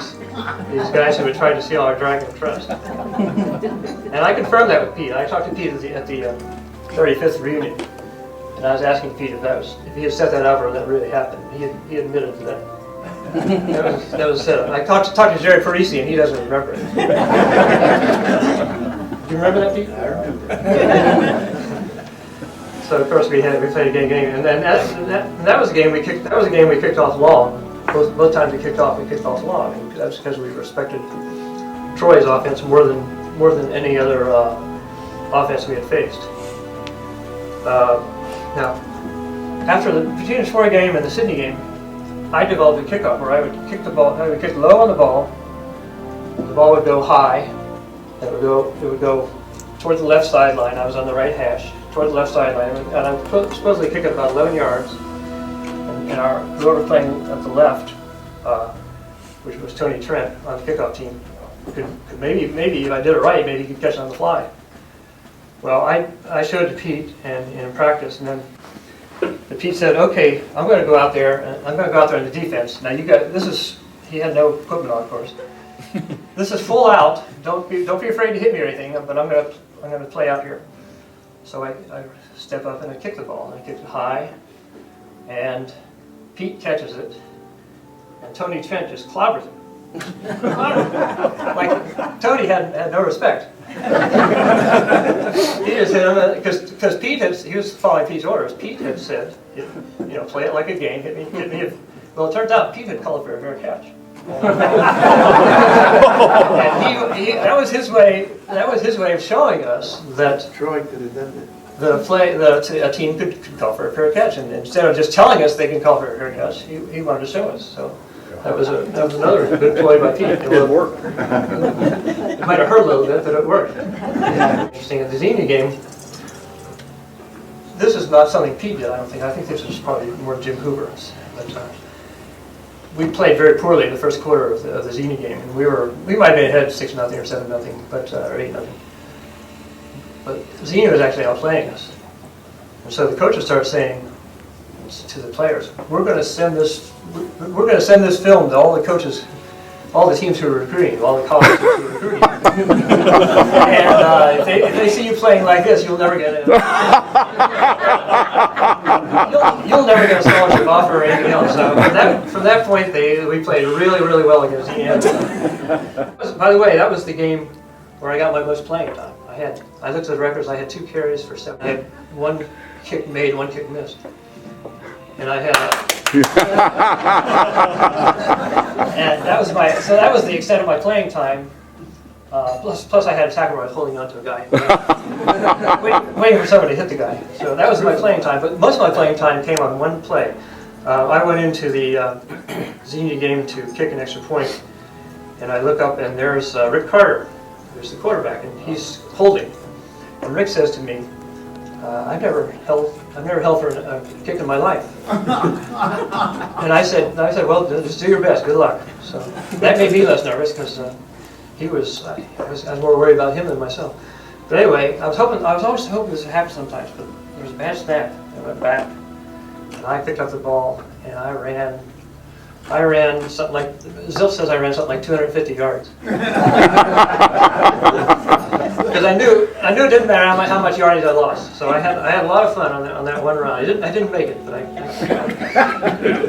these guys who had tried to steal our dragon crest. And I confirmed that with Pete. I talked to Pete at the 35th reunion, and I was asking Pete if he had set that up or that really happened. He admitted to that. That was set up. I talked to Jerry Parisi, and he doesn't remember it. Do you remember that, Pete? I remember. So of course we played a game, and that was a game we kicked. That was a game we kicked off long. Both times we kicked off long. And that's because we respected Troy's offense more than any other offense we had faced. Now, after between the Troy game and the Sydney game, I developed a kickoff where I would kick the ball. I would kick low on the ball. The ball would go high. It would go towards the left sideline. I was on the right hash, towards the left sideline, and I would supposedly kick it about 11 yards. And whoever playing at the left, which was Tony Trent on the kickoff team, could maybe if I did it right, maybe he could catch it on the fly. Well, I showed it to Pete in practice, and then Pete said, "Okay, I'm going to go out there, and I'm going to go out there in the defense. Now you got this is." He had no equipment on, of course. This is full out. Don't be afraid to hit me or anything. But I'm going to play out here. So I step up and I kick the ball. And I kick it high, and Pete catches it, and Tony Trent just clobbers it. Like Tony had no respect. He just hit him because Pete he was following Pete's orders. Pete had said, play it like a game. Hit me. Well, it turns out Pete had called for a fair catch. And that was his way. That was his way of showing us that Troy could have done a that. team could call for a fair catch, and instead of just telling us they can call for a fair catch, he wanted to show us. So that was another good play by Pete. It worked. It might have hurt a little bit, but it worked. Interesting. At the Xenia game, this is not something Pete did. I don't think. I think this was probably more Jim Hoover's. But we played very poorly in the first quarter of the Xenia game, and we might have been ahead 6-0 or 7-0, but or 8-0. But Xenia was actually outplaying us, and so the coaches started saying to the players, "We're going to send this film to all the coaches, all the teams who are recruiting, all the colleges who are recruiting, and if they see you playing like this, you'll never get it. You'll never get a scholarship offer or anything else." So from that point, we played really, really well against Xenia. By the way, that was the game where I got my most playing time. I looked at the records. I had 2 carries for 7. I had 1 kick made, 1 kick missed, and I had. And that was the extent of my playing time. Plus I had a tackle where I was holding onto a guy, waiting for somebody to hit the guy. So that was my playing time. But most of my playing time came on 1 play. I went into the Xenia game to kick an extra point, and I look up and there's Rick Carter, who's the quarterback, and he's holding. And Rick says to me, I've never held for a kick in my life. And I said, well, just do your best. Good luck. So that made me less nervous because I was more worried about him than myself. But anyway, I was always hoping this would happen sometimes. But there was a bad snap. I went back, and I picked up the ball and I ran something like Zilch says I ran something like 250 yards. Because I knew it didn't matter how much yardage I lost. So I had a lot of fun on that 1 run. I didn't make it, but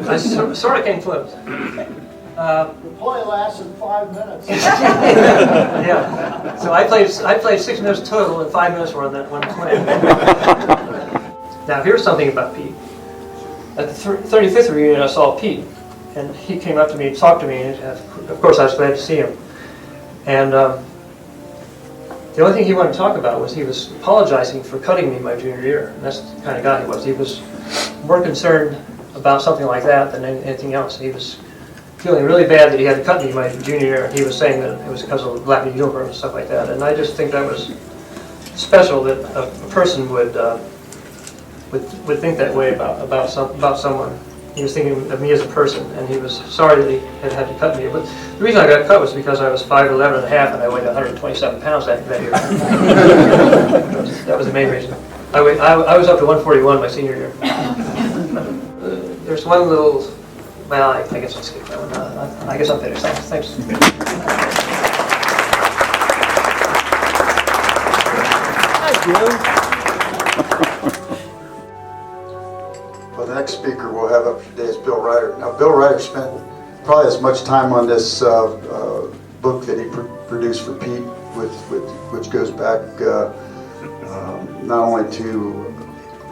I sort of came close. The play lasted 5 minutes. Yeah. So I played 6 minutes total, and 5 minutes were on that 1 play. Now here's something about Pete. At the 35th reunion, I saw Pete, and he came up to me and talked to me, and of course I was glad to see him. And the only thing he wanted to talk about was he was apologizing for cutting me my junior year. And that's the kind of guy he was. He was more concerned about something like that than anything else. He was feeling really bad that he had to cut me my junior year. He was saying that it was because of lack of uniform and stuff like that. And I just think that was special that a person would think that way about someone. He was thinking of me as a person, and he was sorry that he had to cut me. But the reason I got cut was because I was 5'11" and a half, and I weighed 127 pounds that year. That was the main reason. I was up to 141 my senior year. There's one little, well, I guess I'll skip that one. I guess I'm finished. Thanks. Well, the next speaker we'll have up today is Bill Ryder. Now, Bill Ryder spent probably as much time on this book that he produced for Pete, which goes back not only to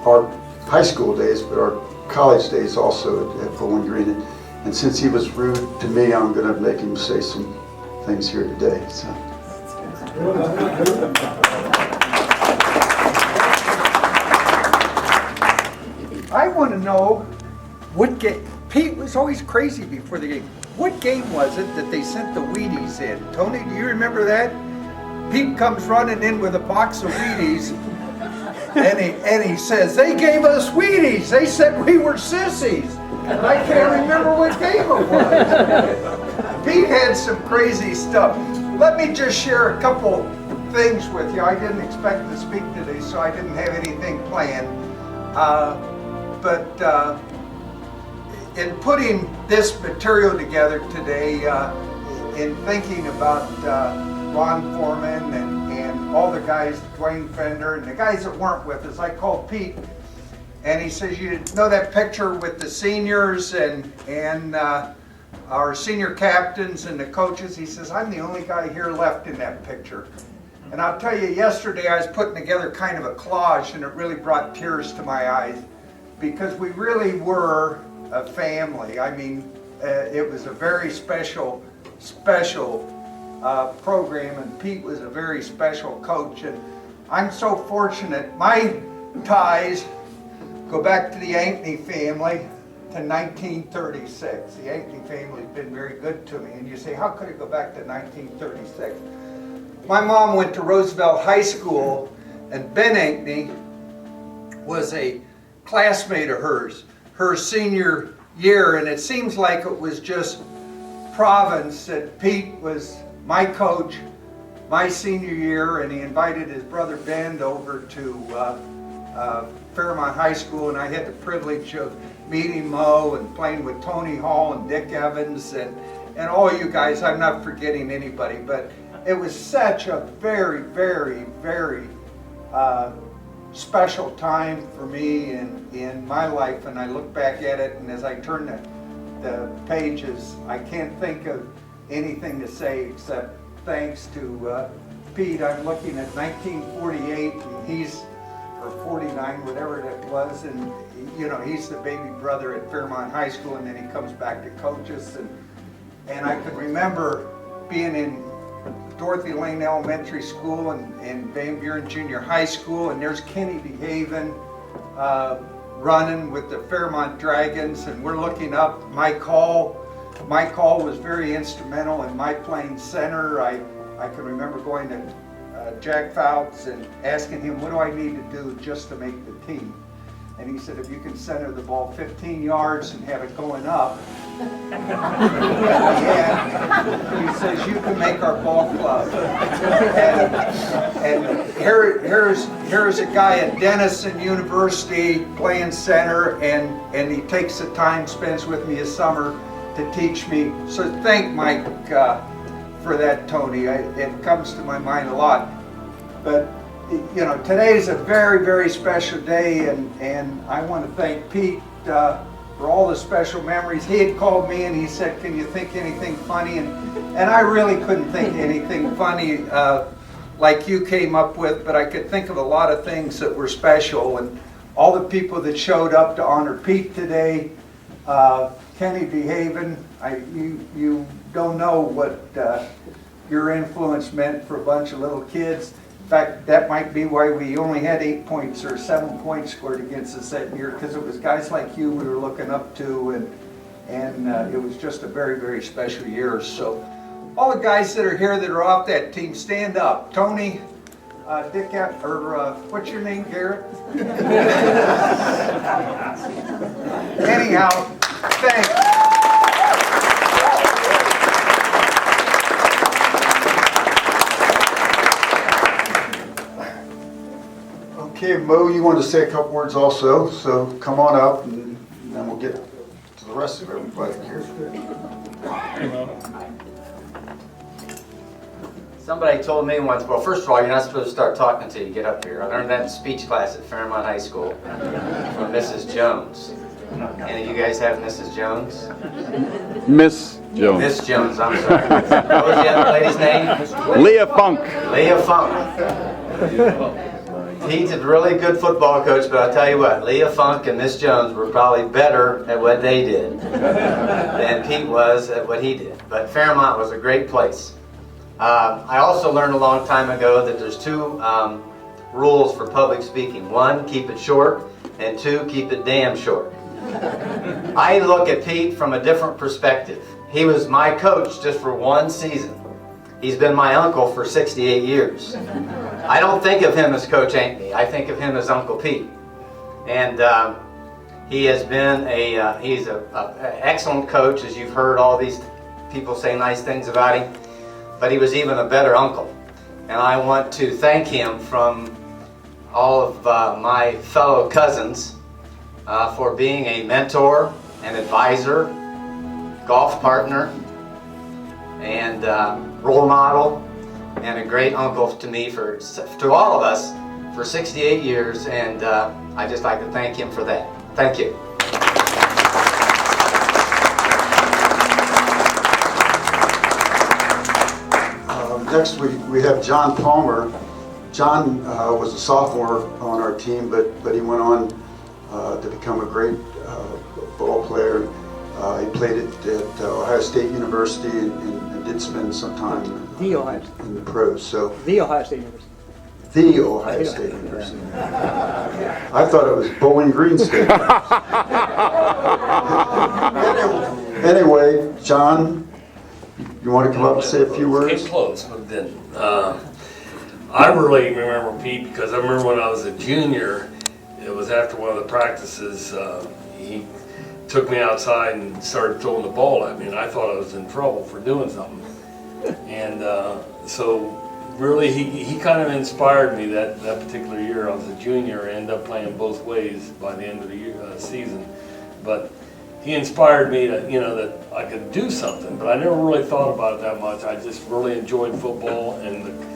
our high school days, but our college days also at Bowling Green. And since he was rude to me, I'm going to make him say some things here today. So. I want to know what game. Pete was always crazy before the game. What game was it that they sent the Wheaties in? Tony, do you remember that? Pete comes running in with a box of Wheaties, and he says, "They gave us Wheaties. They said we were sissies." And I can't remember what game it was. Pete had some crazy stuff. Let me just share a couple things with you. I didn't expect to speak today, so I didn't have anything planned. But in putting this material together today, in thinking about Ron Foreman and all the guys, Dwayne Fender, and the guys that weren't with us, I called Pete, and he says, "You know that picture with the seniors and our senior captains and the coaches?" He says, "I'm the only guy here left in that picture." And I'll tell you, yesterday I was putting together kind of a collage, and it really brought tears to my eyes, because we really were a family. I mean, it was a very special program, and Pete was a very special coach. And I'm so fortunate. My ties go back to the Ankney family to 1936. The Ankney family has been very good to me. And you say, how could it go back to 1936? My mom went to Roosevelt High School, and Ben Ankney was a classmate of hers, her senior year, and it seems like it was just providence that Pete was my coach my senior year, and he invited his brother Ben over to Fairmont High School, and I had the privilege of meeting Mo and playing with Tony Hall and Dick Evans and all you guys. I'm not forgetting anybody, but it was such a very, very, very special time for me in my life, and I look back at it, and as I turn the pages, I can't think of anything to say except thanks to Pete. I'm looking at 1948, and he's, or 49, whatever it was, and you know, he's the baby brother at Fairmont High School, and then he comes back to coach us, and I can remember being in Dorothy Lane Elementary School and Van Buren Junior High School, and there's Kenny DeHaven running with the Fairmont Dragons, and we're looking up. Mike Hall was very instrumental in my playing center. I can remember going to Jack Fouts and asking him, what do I need to do just to make the team? And he said, if you can center the ball 15 yards and have it going up, and he says, you can make our ball club. And here's a guy at Denison University playing center, and he takes the time, spends with me a summer to teach me. So thank Mike for that, Tony. It comes to my mind a lot. But you know, today's a very, very special day, and I want to thank Pete for all the special memories. He had called me and he said, can you think anything funny? And I really couldn't think anything funny like you came up with, but I could think of a lot of things that were special, and all the people that showed up to honor Pete today, Kenny DeHaven, you don't know what your influence meant for a bunch of little kids. In fact, that might be why we only had 8 points or 7 points scored against us that year, because it was guys like you we were looking up to, and it was just a very, very special year. So all the guys that are here that are off that team, stand up. Tony, Dick, or what's your name, Garrett? Anyhow, thanks. Okay, Mo, you wanted to say a couple words also, so come on up and then we'll get to the rest of everybody here. Somebody told me once, well, first of all, you're not supposed to start talking until you get up here. I learned that in speech class at Fairmont High School from Mrs. Jones. Any of you guys have Mrs. Jones? Miss Jones. Miss Jones, I'm sorry. What was the other lady's name? Leah Funk. Leah Funk. Pete's a really good football coach, but I'll tell you what, Leah Funk and Miss Jones were probably better at what they did than Pete was at what he did. But Fairmont was a great place. I also learned a long time ago that there's two rules for public speaking. One, keep it short, and two, keep it damn short. I look at Pete from a different perspective. He was my coach just for one season. He's been my uncle for 68 years. I don't think of him as Coach Ankney. I think of him as Uncle Pete. And he has been he's an excellent coach, as you've heard all these people say nice things about him. But he was even a better uncle. And I want to thank him from all of my fellow cousins for being a mentor, an advisor, golf partner, and role model, and a great uncle to me, to all of us, for 68 years. And I'd just like to thank him for that. Thank you. Next we have John Palmer. John was a sophomore on our team, but he went on to become a great ball player. He played at Ohio State University and did spend some time in the pros. So The Ohio State University. the Ohio State University. I thought it was Bowling Green State. Anyway, John, you want to come up and say a few words? Came close, but didn't. I really remember Pete because I remember when I was a junior, it was after one of the practices, he took me outside and started throwing the ball at me, and I thought I was in trouble for doing something. And so really he kind of inspired me that particular year. I was a junior and ended up playing both ways by the end of the year, season. But he inspired me to, that I could do something, but I never really thought about it that much. I just really enjoyed football and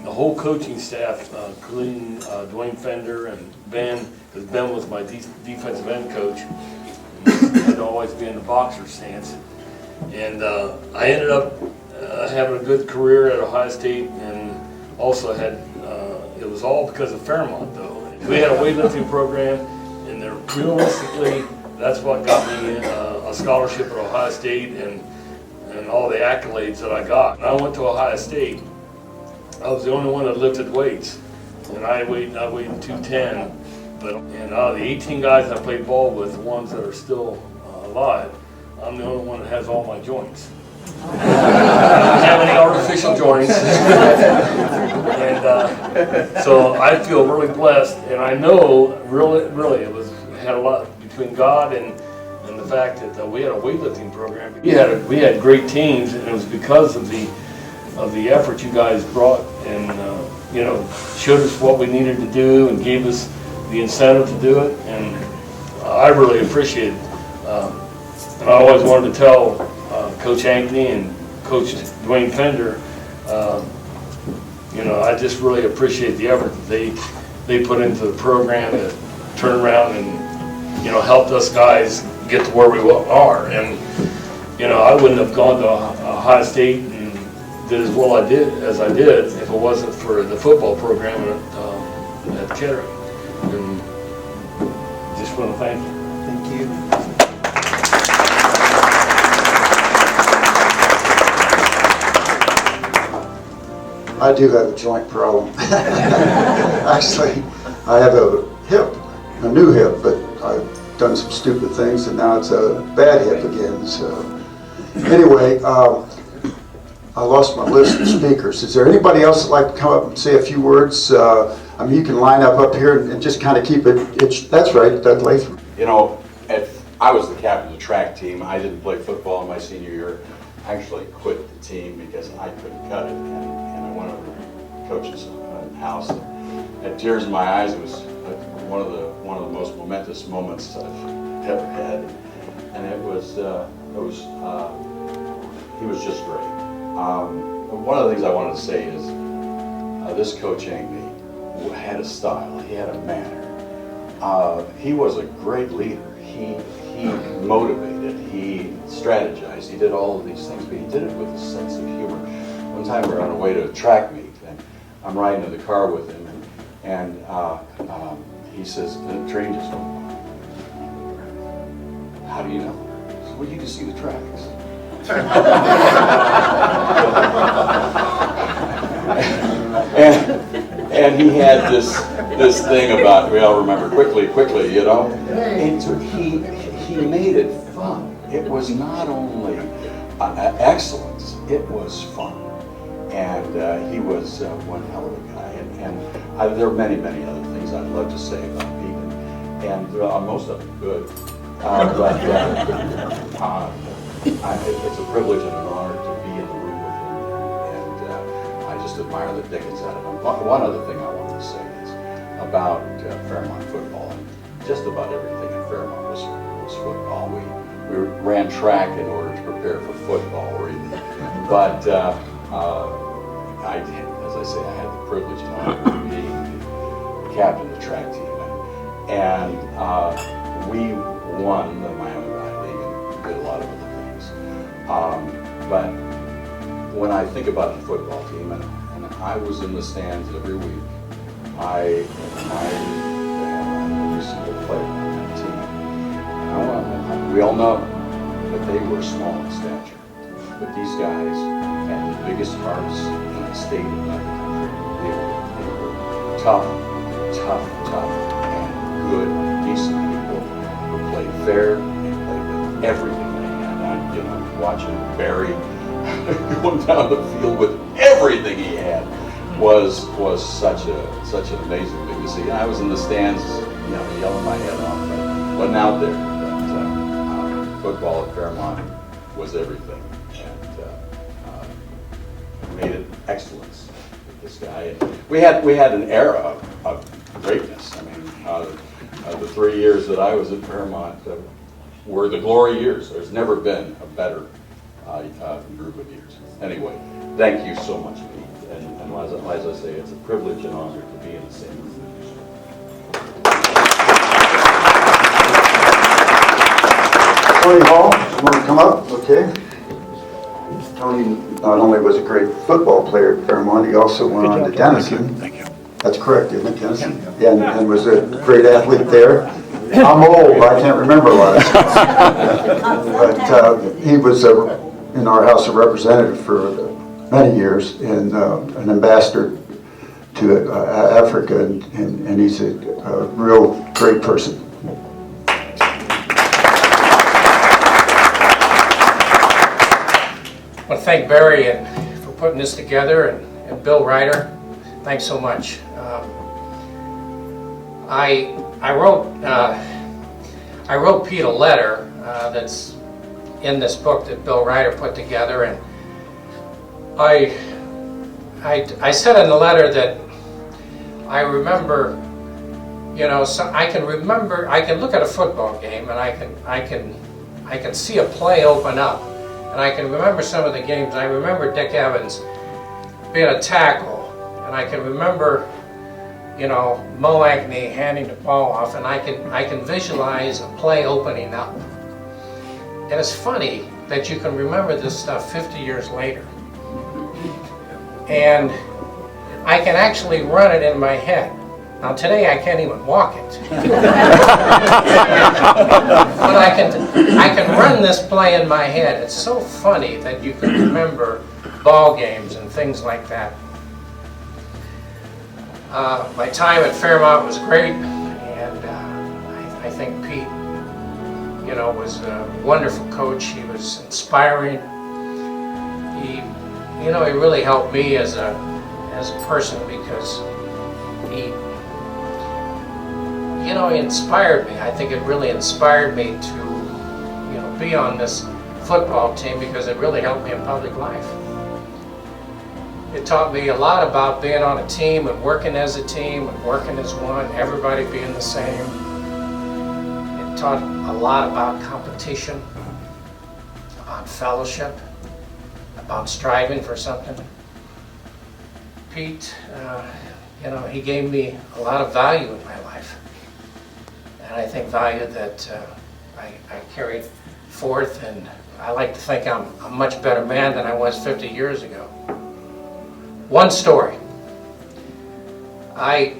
the whole coaching staff, including Dwayne Fender and Ben, because Ben was my defensive end coach. He had to always be in the boxer stance. And I ended up having a good career at Ohio State, and also had, it was all because of Fairmont though. We had a weightlifting program, and realistically, that's what got me a scholarship at Ohio State and all the accolades that I got. When I went to Ohio State, I was the only one that lifted weights, and I weighed 210. And out of the 18 guys I played ball with, the ones that are still alive, I'm the only one that has all my joints. I don't have any artificial joints. And so I feel really blessed, and I know really it had a lot between God and the fact that we had a weightlifting program. We had great teams, and it was because of the effort you guys brought and showed us what we needed to do and gave us the incentive to do it, and I really appreciate it. And I always wanted to tell Coach Ankney and Coach Dwayne Fender, I just really appreciate the effort that they put into the program to turn around and helped us guys get to where we are. And I wouldn't have gone to Ohio State and did as well as I did if it wasn't for the football program at Kettering. And just want to thank you. Thank you. I do have a joint problem. Actually, I have a new hip, but I've done some stupid things and now it's a bad hip again. So anyway, I lost my list of speakers. Is there anybody else that'd like to come up and say a few words? I mean, you can line up here and just kind of keep it. That's right, Doug Latham. You know, I was the captain of the track team. I didn't play football in my senior year. I actually quit the team because I couldn't cut it, and I went over to the coach's house and had tears in my eyes. It was one of the most momentous moments I've ever had, and he was just great. One of the things I wanted to say is this Coach Ankney had a style. He had a manner. He was a great leader. He motivated. He strategized. He did all of these things, but he did it with a sense of humor. One time we were on our way to a track meet, and I'm riding in the car with him, and he says, the train just went by. How do you know? I said, well, you can see the tracks. and he had this thing about, we all remember quickly, you know. And so he made it fun. It was not only excellence, it was fun. And he was one hell of a guy. And there are many other things I'd love to say about Pete, and most of them good. It's a privilege and an honor to be in the room with him, and I just admire the dickens out of him. One other thing I wanted to say is about Fairmont football, and just about everything in Fairmont was football. We ran track in order to prepare for football, really. But as I say, I had the privilege and honor of being the captain of the track team, and we won the Miami Valley League and did a lot of other things. But when I think about the football team, and I was in the stands every week, I admired every single player on that team. We all know that they were small in stature, but these guys had the biggest hearts in the state and in the country. They were tough, and good, decent people who played fair and played with everything they had. Watching Barry going down the field with everything he had was such an amazing thing to see. And I was in the stands, yelling my head off, but wasn't out there. But football at Fairmont was everything, and made it excellence with this guy. And we had an era of greatness. I mean, the 3 years that I was at Fairmont were the glory years. There's never been a better group of years. Anyway, thank you so much, Pete. And as I say, it's a privilege and honor to be in the same room. Tony Hall, you want to come up? Okay. Tony not only was a great football player at Fairmont, he also went on to Denison. Thank you. That's correct, isn't it, Denison? Yeah, and was a great athlete there. I'm old, I can't remember a lot of stuff. But he was in our House of Representatives for many years, and an ambassador to Africa, and he's a real great person. I want to thank Barry for putting this together, and Bill Ryder. Thanks so much. I wrote Pete a letter that's in this book that Bill Ryder put together, and I said in the letter that I remember, so I can look at a football game and I can see a play open up, and I can remember some of the games. I remember Dick Evans being a tackle, and I can remember Mo Ankney handing the ball off, and I can visualize a play opening up. And it's funny that you can remember this stuff 50 years later. And I can actually run it in my head. Now today I can't even walk it. But I can run this play in my head. It's so funny that you can remember ball games and things like that. My time at Fairmont was great, and I think Pete, was a wonderful coach. He was inspiring. He really helped me as a person, because he inspired me. I think it really inspired me to, be on this football team, because it really helped me in public life. It taught me a lot about being on a team and working as a team and working as one, everybody being the same. It taught a lot about competition, about fellowship, about striving for something. Pete, he gave me a lot of value in my life. And I think value that I carried forth, and I like to think I'm a much better man than I was 50 years ago. One story. We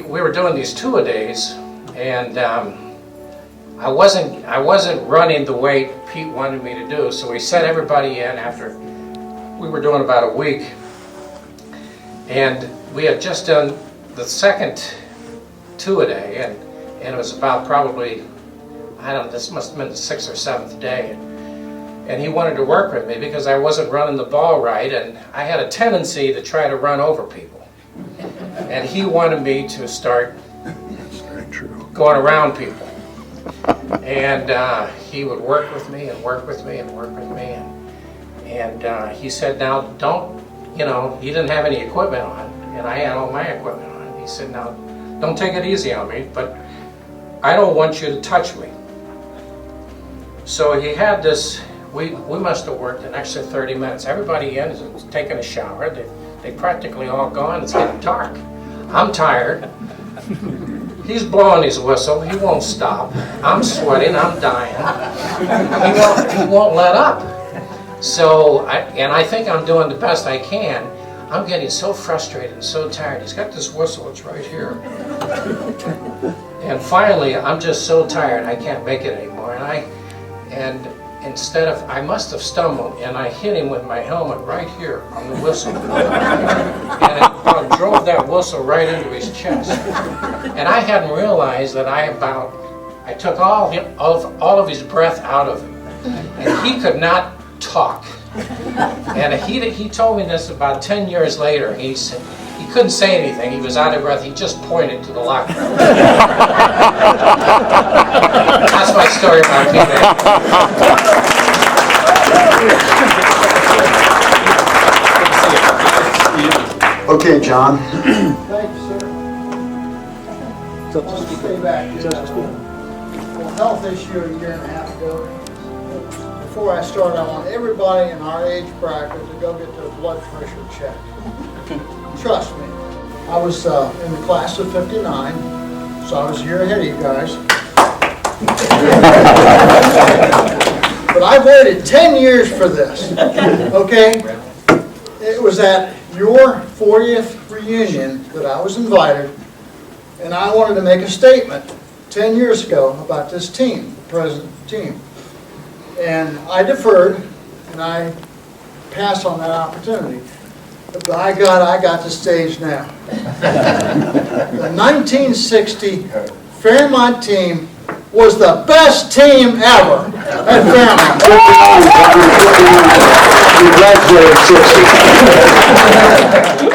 were doing these two-a-days, and I wasn't running the way Pete wanted me to do, so we set everybody in after we were doing about a week. And we had just done the second two-a-day, and it was about probably, this must have been the 6th or 7th day. And he wanted to work with me because I wasn't running the ball right, and I had a tendency to try to run over people. And he wanted me to start going around people. And he would work with me and work with me and work with me. And he said, now don't, he didn't have any equipment on, and I had all my equipment on. He said, now don't take it easy on me, but I don't want you to touch me. So he had this, we must have worked an extra 30 minutes. Everybody in is taking a shower. They practically all gone. It's getting dark. I'm tired. He's blowing his whistle. He won't stop. I'm sweating. I'm dying. He won't let up. So, I think I'm doing the best I can. I'm getting so frustrated and so tired. He's got this whistle. It's right here. And finally, I'm just so tired. I can't make it anymore. And instead of, I must have stumbled, and I hit him with my helmet right here on the whistle. And it drove that whistle right into his chest. And I hadn't realized that I took all of his breath out of him. And he could not talk. And he told me this about 10 years later. He said, he couldn't say anything. He was out of breath. He just pointed to the locker room. That's my story about Pete Ankney. Okay, John. Thank you, sir. Let's stay back. Well, health issue a year and a half ago. Before I start, I want everybody in our age bracket to go get their blood pressure checked. Trust me. I was in the class of 59, so I was a year ahead of you guys. But I've waited 10 years for this, okay? It was at your 40th reunion that I was invited, and I wanted to make a statement 10 years ago about this team, the present team. And I deferred, and I passed on that opportunity. But by God, I got the stage now. The 1960 Fairmont team was the best team ever at Fairmont. Congratulations, 60.